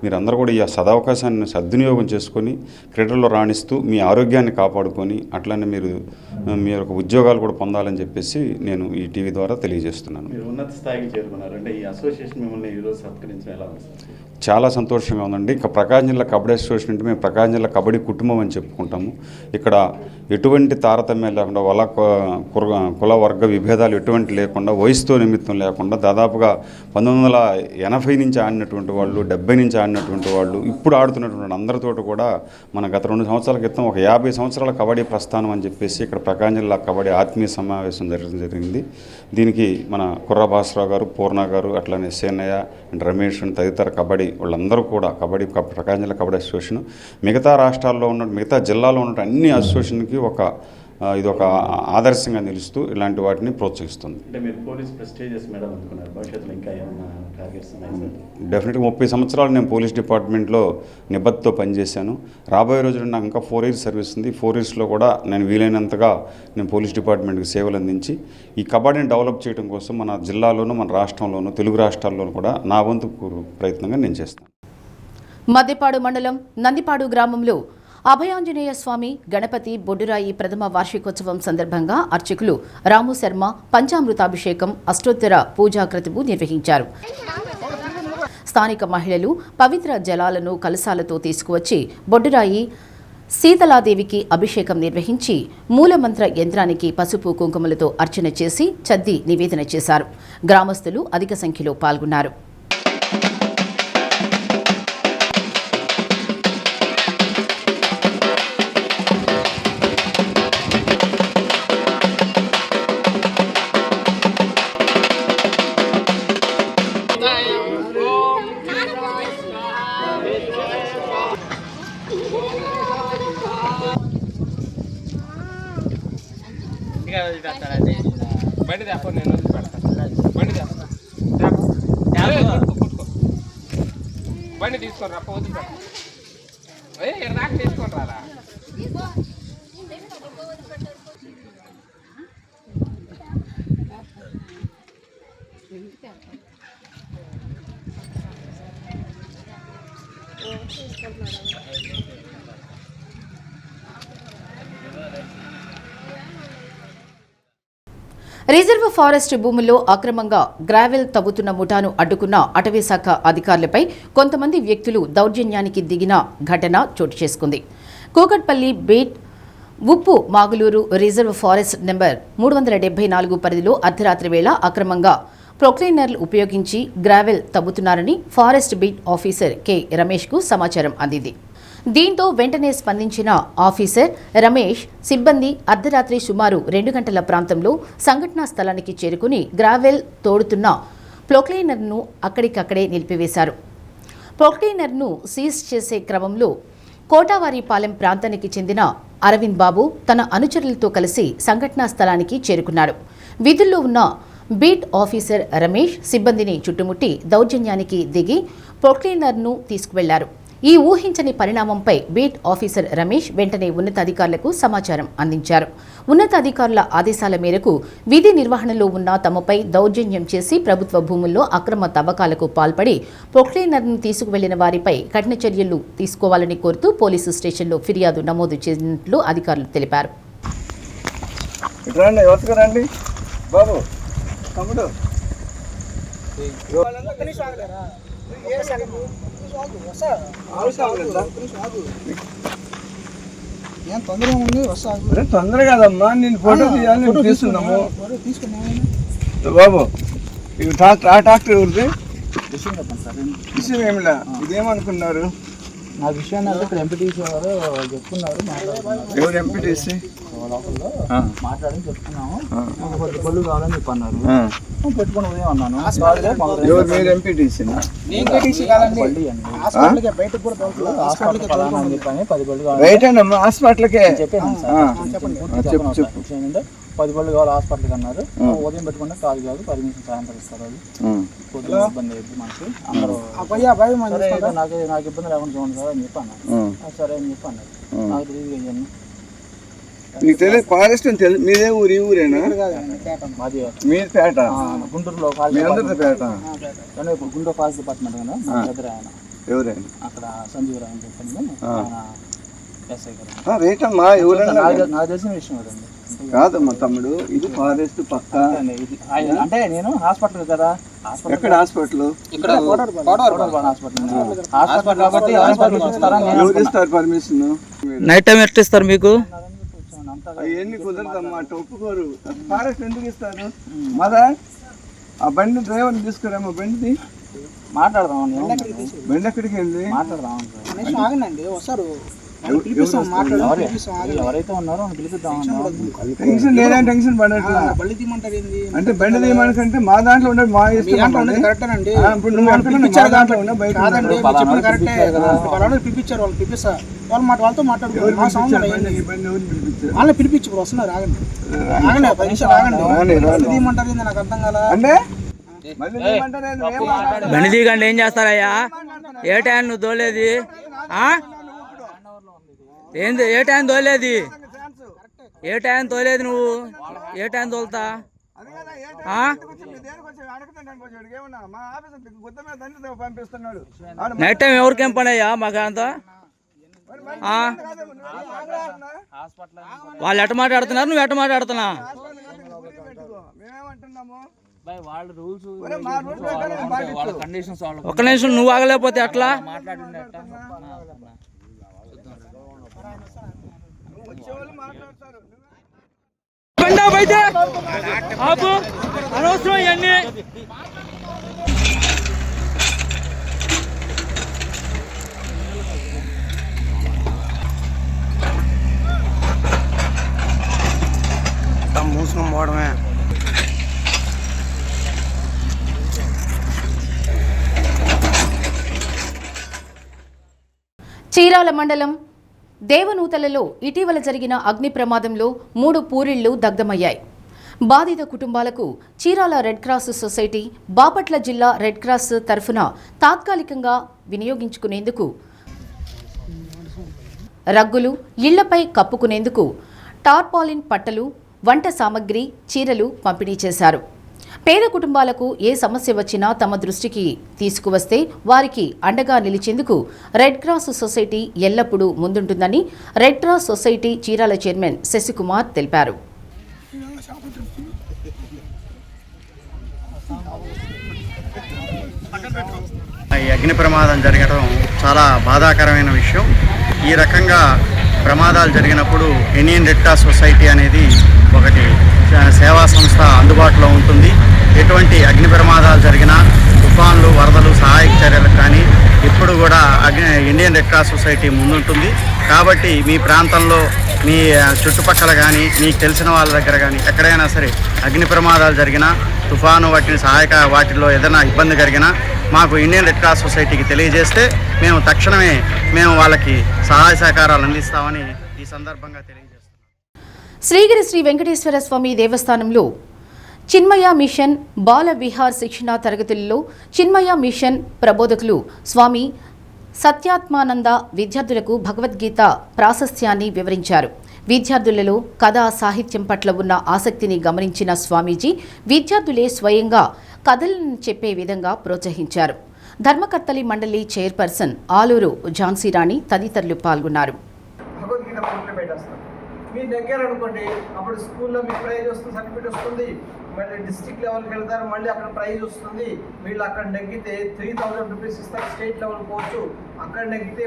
మీరందరూ కూడా ఈ సదవకాశాన్ని సద్వినియోగం చేసుకొని క్రీడల్లో రాణిస్తూ మీ ఆరోగ్యాన్ని కాపాడుకొని అట్లనే మీరు యొక్క ఉద్యోగాలు కూడా పొందాలని చెప్పేసి నేను ఈ టీవీ ద్వారా తెలియజేస్తున్నాను. మీరు ఉన్నత స్థాయికి చేరుకున్నారు అంటే ఈ అసోసియేషన్ మిమ్మల్ని ఈరోజు సత్కరించడం ఎలా ఉంది? చాలా సంతోషంగా ఉందండి. ఇక ప్రకాశం జిల్లా కబడ్డీ అసోసియేషన్ అంటే మేము ప్రకాశం జిల్లా కబడ్డీ కుటుంబం అని చెప్పుకుంటాము. ఇక్కడ ఎటువంటి తారతమ్యం లేకుండా కుల వర్గ విభేదాలు ఎటువంటి లేకుండా, వయసుతో నిమిత్తం లేకుండా దాదాపుగా 1980 నుంచి ఆడినటువంటి వాళ్ళు, 70 నుంచి ఆడినటువంటి వాళ్ళు, ఇప్పుడు ఆడుతున్నటువంటి అందరితో కూడా మన గత 2 సంవత్సరాల క్రితం ఒక 50 సంవత్సరాల కబడ్డీ ప్రస్థానం అని చెప్పేసి ఇక్కడ ప్రకాశం జిల్లా కబడ్డీ ఆత్మీయ సమావేశం జరిగింది. దీనికి మన కుర్ర భాస్రావు గారు, పూర్ణ గారు, అట్లనే సేనయ్య అండ్ రమేష్ తదితర కబడ్డీ వాళ్ళందరూ కూడా ప్రకాశం జిల్లా కబడ్డీ అసోసియేషన్ మిగతా రాష్ట్రాల్లో ఉన్న మిగతా జిల్లాలో ఉన్న అన్ని అసోసియేషన్కి ఇది ఒక ఆదర్శంగా నిలుస్తూ ఇలాంటి వాటిని ప్రోత్సహిస్తుంది. అంటే మీరు పోలీస్ ప్రెస్టీజియస్ మెడల్ అందుకున్నారు, భవిష్యత్తులో ఇంకా ఏమైనా టార్గెట్స్ ఉన్నాయి? డెఫినెట్గా 30 సంవత్సరాలు నేను పోలీస్ డిపార్ట్మెంట్లో నిబద్ధతో పనిచేశాను. రాబోయే రోజుల్లో నాకు ఇంకా 4 years సర్వీస్ ఉంది. 4 yearsలో కూడా నేను వీలైనంతగా నేను పోలీస్ డిపార్ట్మెంట్కి సేవలు అందించి ఈ కబడ్డీని డెవలప్ చేయడం కోసం మన జిల్లాలోనూ, మన రాష్ట్రంలోనూ, తెలుగు రాష్ట్రాల్లోనూ కూడా నా వంతు ప్రయత్నంగా నేను చేస్తాను. మద్దెపాడు మండలం నందిపాడు గ్రామంలో అభయాంజనేయ స్వామి గణపతి బొడ్డురాయి ప్రథమ వార్షికోత్సవం సందర్భంగా అర్చకులు రాము శర్మ పంచామృతాభిషేకం, అష్టోత్తర పూజాకృతులు నిర్వహించారు. స్థానిక మహిళలు పవిత్ర జలాలను కలశాలతో తీసుకువచ్చి బొడ్డురాయి సీతలాదేవికి అభిషేకం నిర్వహించి మూలమంత్ర యంత్రానికి పసుపు కుంకుమలతో అర్చన చేసి చద్ది నివేదన చేశారు. గ్రామస్తులు అధిక సంఖ్యలో పాల్గొన్నారు. బండి తప్ప నేను బండి తీసుకొని రా, పోతు దాకా తీసుకొని రారా. రిజర్వ్ ఫారెస్ట్ భూముల్లో అక్రమంగా గ్రావెల్ తవ్వుతున్న ముఠాను అడ్డుకున్న అటవీశాఖ అధికారులపై కొంతమంది వ్యక్తులు దౌర్జన్యానికి దిగిన ఘటన చోటు చేసుకుంది. కూకట్పల్లి బీట్ ఉప్పు మాగులూరు రిజర్వ్ ఫారెస్ట్ నెంబర్ 374 పరిధిలో అర్ధరాత్రి వేళ అక్రమంగా ప్రొక్లైనర్లు ఉపయోగించి గ్రావెల్ తవ్వుతున్నారని ఫారెస్ట్ బీట్ ఆఫీసర్ కె రమేష్కు సమాచారం అందింది. దీంతో వెంటనే స్పందించిన ఆఫీసర్ రమేష్ సిబ్బంది అర్ధరాత్రి సుమారు 2 గంటల ప్రాంతంలో సంఘటనా స్థలానికి చేరుకుని గ్రావెల్ తోడుతున్న ప్రొక్లైనర్ను అక్కడికక్కడే నిలిపివేశారు. ప్రొక్లైనర్ను సీజ్ చేసే క్రమంలో కోటావారిపాలెం ప్రాంతానికి చెందిన అరవింద్ బాబు తన అనుచరులతో కలిసి సంఘటనా స్థలానికి చేరుకున్నాడు. విధుల్లో ఉన్న బీట్ ఆఫీసర్ రమేష్ సిబ్బందిని చుట్టుముట్టి దౌర్జన్యానికి దిగి ప్రొక్లైనర్ను తీసుకువెళ్లారు. ఈ ఊహించని పరిణామంపై బీట్ ఆఫీసర్ రమేష్ వెంటనే ఉన్నతాధికారులకు సమాచారం అందించారు. ఉన్నతాధికారుల ఆదేశాల మేరకు విధి నిర్వహణలో ఉన్న తమపై దౌర్జన్యం చేసి ప్రభుత్వ భూముల్లో అక్రమ తవ్వకాలకు పాల్పడి ప్రొక్లైనర్ను తీసుకువెళ్లిన వారిపై కఠిన చర్యలు తీసుకోవాలని కోరుతూ పోలీసు స్టేషన్లో ఫిర్యాదు నమోదు చేసినట్లు అధికారులు తెలిపారు. తొందర కాదమ్మా, నేను ఫోటో తీయాలని తీసుకున్నాము బాబు. ఇవి ట్రాక్టర్ ఎవరిది? విషయం ఏమిలా, ఇదేమనుకున్నారు? నా విషయాన్ని ఇక్కడ ఎంపీటీసీ వారు చెప్తున్నారు. ఎవరు ఎంపీటీసీ? మాట్లాడని చెప్తున్నాము. కొద్ది పళ్ళు కావాలని చెప్పి అన్నారు. పెట్టుకుని ఉదయం అన్నాను. ఎవరు మీరు? ఎంపీటీసీ రైటేనమ్మా, హాస్పిటల్కే చెప్పాను. చెప్పు చెప్పు. 10 పళ్ళు కావాలి హాస్పిటల్కి అన్నారు. ఉదయం పెట్టుకుంటే కాదు 10 నిమిషం సాయంత్రం ఇస్తారు. అది కొద్దిగా ఇబ్బంది అయ్యింది మనకి. అందరూ నాకు ఇబ్బంది లేకుండా చూడండి సార్ అని చెప్పి అన్నారు. సరే అని చెప్పి అన్నారు. నాకు తెలియదు. నీకు తెలియదు ఫారెస్ట్ అని తెలియదు. మీదే ఊరు? ఈ ఊరేనా? మాది మీరు పేట? గుంటూరులో మీ అందరితో పేట? గుంటూరు ఫారెస్ట్ డిపార్ట్మెంట్ కదా దగ్గర ఆయన. ఎవరైనా? అక్కడ సంజీవ్ రావు అని చెప్పండి ఆయన ఎస్ఐ గారు. రేటమ్మా ఎవరన్నా? నాకు తెలిసిన విషయం కదండి. కాదమ్మా తమ్ముడు, ఇది ఫారెస్ట్ పక్క. అంటే నేను హాస్పిటల్ కదా. ఎక్కడ హాస్పిటల్? ఇక్కడ హాస్పిటల్ కాబట్టి ఎవరు ఇస్తారు పర్మిషన్? నైట్ టైం ఎట్లా ఇస్తారు మీకు? అవన్నీ కుదరదమ్మా, అటు ఒప్పుకోరు. ఫారెస్ట్ ఎందుకు ఇస్తారు? మదా ఆ బండి డ్రైవర్ని తీసుకురామా, బండిది మాట్లాడదాం. బండి ఎక్కడికి వెళ్ళి ఆగండి, వస్తారు. ఎవరైతే ఉన్నారో పిలిపిద్దాం. టెన్షన్ లేదని టెన్షన్ పడట్లా. అంటే బండి తీయమంటే మా దాంట్లో ఉండదు, మా ఇష్టం. ఇప్పుడు నువ్వు అంటున్నావు దాంట్లో ఉన్నా బయట పిలిపించారు. వాళ్ళు పిలిపిస్తా వాళ్ళతో మాట్లాడుకోవాలి. వాళ్ళని పిలిపించి ఇప్పుడు వస్తున్నారు. ఆగండి ఆగండి 10 నిమిషాలు ఆగండి. తీయమంటారు నాకు అర్థం కాల. అంటే బండి దిగండి ఏం చేస్తారయ్యా? ఏ టైం నువ్వు తోలేది? ఏంది ఏ టైం తోలేది? ఏ టైం తోలేదు నువ్వు? ఏ టైం తోలుతా? నైట్ టైం ఎవరికేం పని అయ్యా? మాకు అంతా వాళ్ళు ఎట్ట మాట్లాడుతున్నారు, నువ్వు ఎట్ట మాట్లాడుతున్నా? ఒక్క నిమిషం, నువ్వు ఆగలేకపోతే ఎట్లా? అనవసరం ఇవన్నీ. మూసుకొని పోవడమే. చీరాల మండలం దేవనూతలలో ఇటీవల జరిగిన అగ్ని ప్రమాదంలో 3 పూరిళ్లు దగ్ధమయ్యాయి. బాధిత కుటుంబాలకు Chirala red cross society Bapatla జిల్లా రెడ్ క్రాస్ తరఫున తాత్కాలికంగా వినియోగించుకునేందుకు రగ్గులు, ఇళ్లపై కప్పుకునేందుకు టార్పాలిన్ పట్టలు, వంట సామగ్రి, చీరలు పంపిణీ చేశారు. పేద కుటుంబాలకు ఏ సమస్య వచ్చినా తమ దృష్టికి తీసుకువస్తే వారికి అండగా నిలిచేందుకు రెడ్ క్రాస్ సొసైటీ ఎల్లప్పుడూ ముందుంటుందని red cross society Chirala chairman Sasikumar తెలిపారు. ఈ అగ్ని ప్రమాదం జరగడం చాలా బాధాకరమైన విషయం. ఈ రకంగా ప్రమాదాలు జరిగినప్పుడు ఇండియన్ రెడ్ క్రాస్ సొసైటీ అనేది ఒకటి సేవా సంస్థ అందుబాటులో ఉంటుంది. ఎటువంటి అగ్ని ప్రమాదాలు జరిగినా, తుఫాన్లు, వరదలు, సహాయక చర్యలకు కానీ ఇప్పుడు కూడా ఇండియన్ రెడ్ క్రాస్ సొసైటీ ముందుంటుంది. కాబట్టి మీ ప్రాంతంలో, మీ చుట్టుపక్కల కానీ, మీకు తెలిసిన వాళ్ళ దగ్గర కానీ ఎక్కడైనా సరే అగ్ని ప్రమాదాలు జరిగినా, తుఫాను వాటిల్లో ఏదైనా ఇబ్బంది కలిగినా మాకు ఇండియన్ రెడ్ క్రాస్ సొసైటీకి తెలియజేస్తే మేము తక్షణమే వాళ్ళకి సహాయ సహకారాలు అందిస్తామని ఈ సందర్భంగా తెలియజేస్తున్నాం. శ్రీగిరి శ్రీ వెంకటేశ్వర స్వామి దేవస్థానంలో చిన్మయ మిషన్ బాల విహార్ శిక్షణా తరగతుల్లో చిన్మయ మిషన్ ప్రబోధకులు స్వామి సత్యాత్మానంద విద్యార్థులకు భగవద్గీత ప్రాశస్త్యాన్ని వివరించారు. విద్యార్థులలో కథా సాహిత్యం పట్ల ఉన్న ఆసక్తిని గమనించిన స్వామీజీ విద్యార్థులే స్వయంగా కథలను చెప్పే విధంగా ప్రోత్సహించారు. ధర్మకర్తలి మండలి చైర్పర్సన్ ఆలూరు ఝాన్సీరాణి తదితరులు పాల్గొన్నారు. మీ దగ్గర అనుకోండి, అప్పుడు స్కూల్లో మీకు ప్రైజ్ వస్తుంది, సర్టిఫికేట్ వస్తుంది. మళ్ళీ డిస్ట్రిక్ట్ లెవెల్కి వెళ్తారు, మళ్ళీ అక్కడ ప్రైజ్ వస్తుంది. వీళ్ళు అక్కడ నెగ్గితే 3000 రూపీస్ ఇస్తారు. స్టేట్ లెవెల్ పోవచ్చు. అక్కడ నెగ్గితే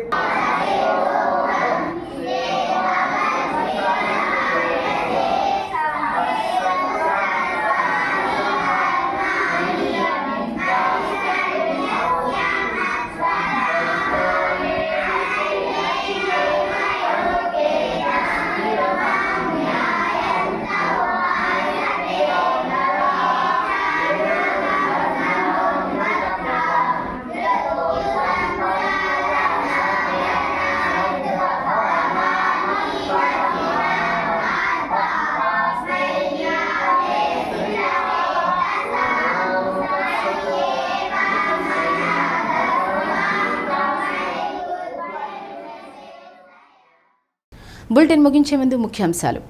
బులెటిన్ ముగించే ముందు ముఖ్యాంశాలు.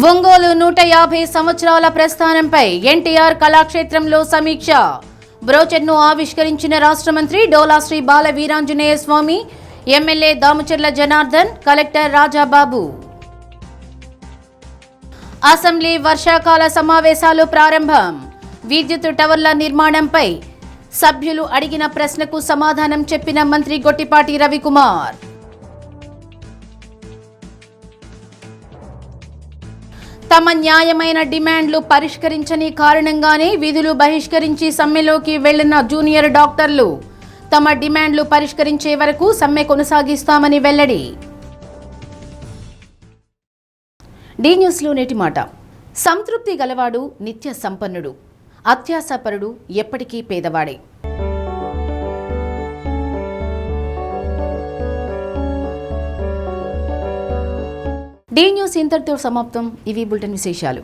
ఒంగోలు 150 సంవత్సరాల ప్రస్థానంపై ఎన్టీఆర్ కళాక్షేత్రంలో సమీక్ష. బ్రోచర్ను ఆవిష్కరించిన రాష్ట్ర మంత్రి Dola Sri Bala Veeranjaneya Swamy, MLA Damacharla Janardhan, collector Rajababu. Assembly వర్షాకాల సమావేశాలు ప్రారంభం. విద్యుత్ టవర్ల నిర్మాణంపై సభ్యులు అడిగిన ప్రశ్నకు సమాధానం చెప్పిన మంత్రి గొట్టిపాటి రవికుమార్. తమ న్యాయమైన డిమాండ్లు పరిష్కరించని కారణంగానే విధులు బహిష్కరించి సమ్మెలోకి వెళ్లిన జూనియర్ డాక్టర్లు. తమ డిమాండ్లు పరిష్కరించే వరకు సమ్మె కొనసాగిస్తామని వెల్లడి. డి న్యూస్లో నేటి మాట. సంతృప్తి గలవాడు నిత్య సంపన్నుడు, అత్యాసపరుడు ఎప్పటికీ పేదవాడే. డి న్యూస్ ఇంతటితో సమాప్తం. ఇవి బులెటిన్ విశేషాలు.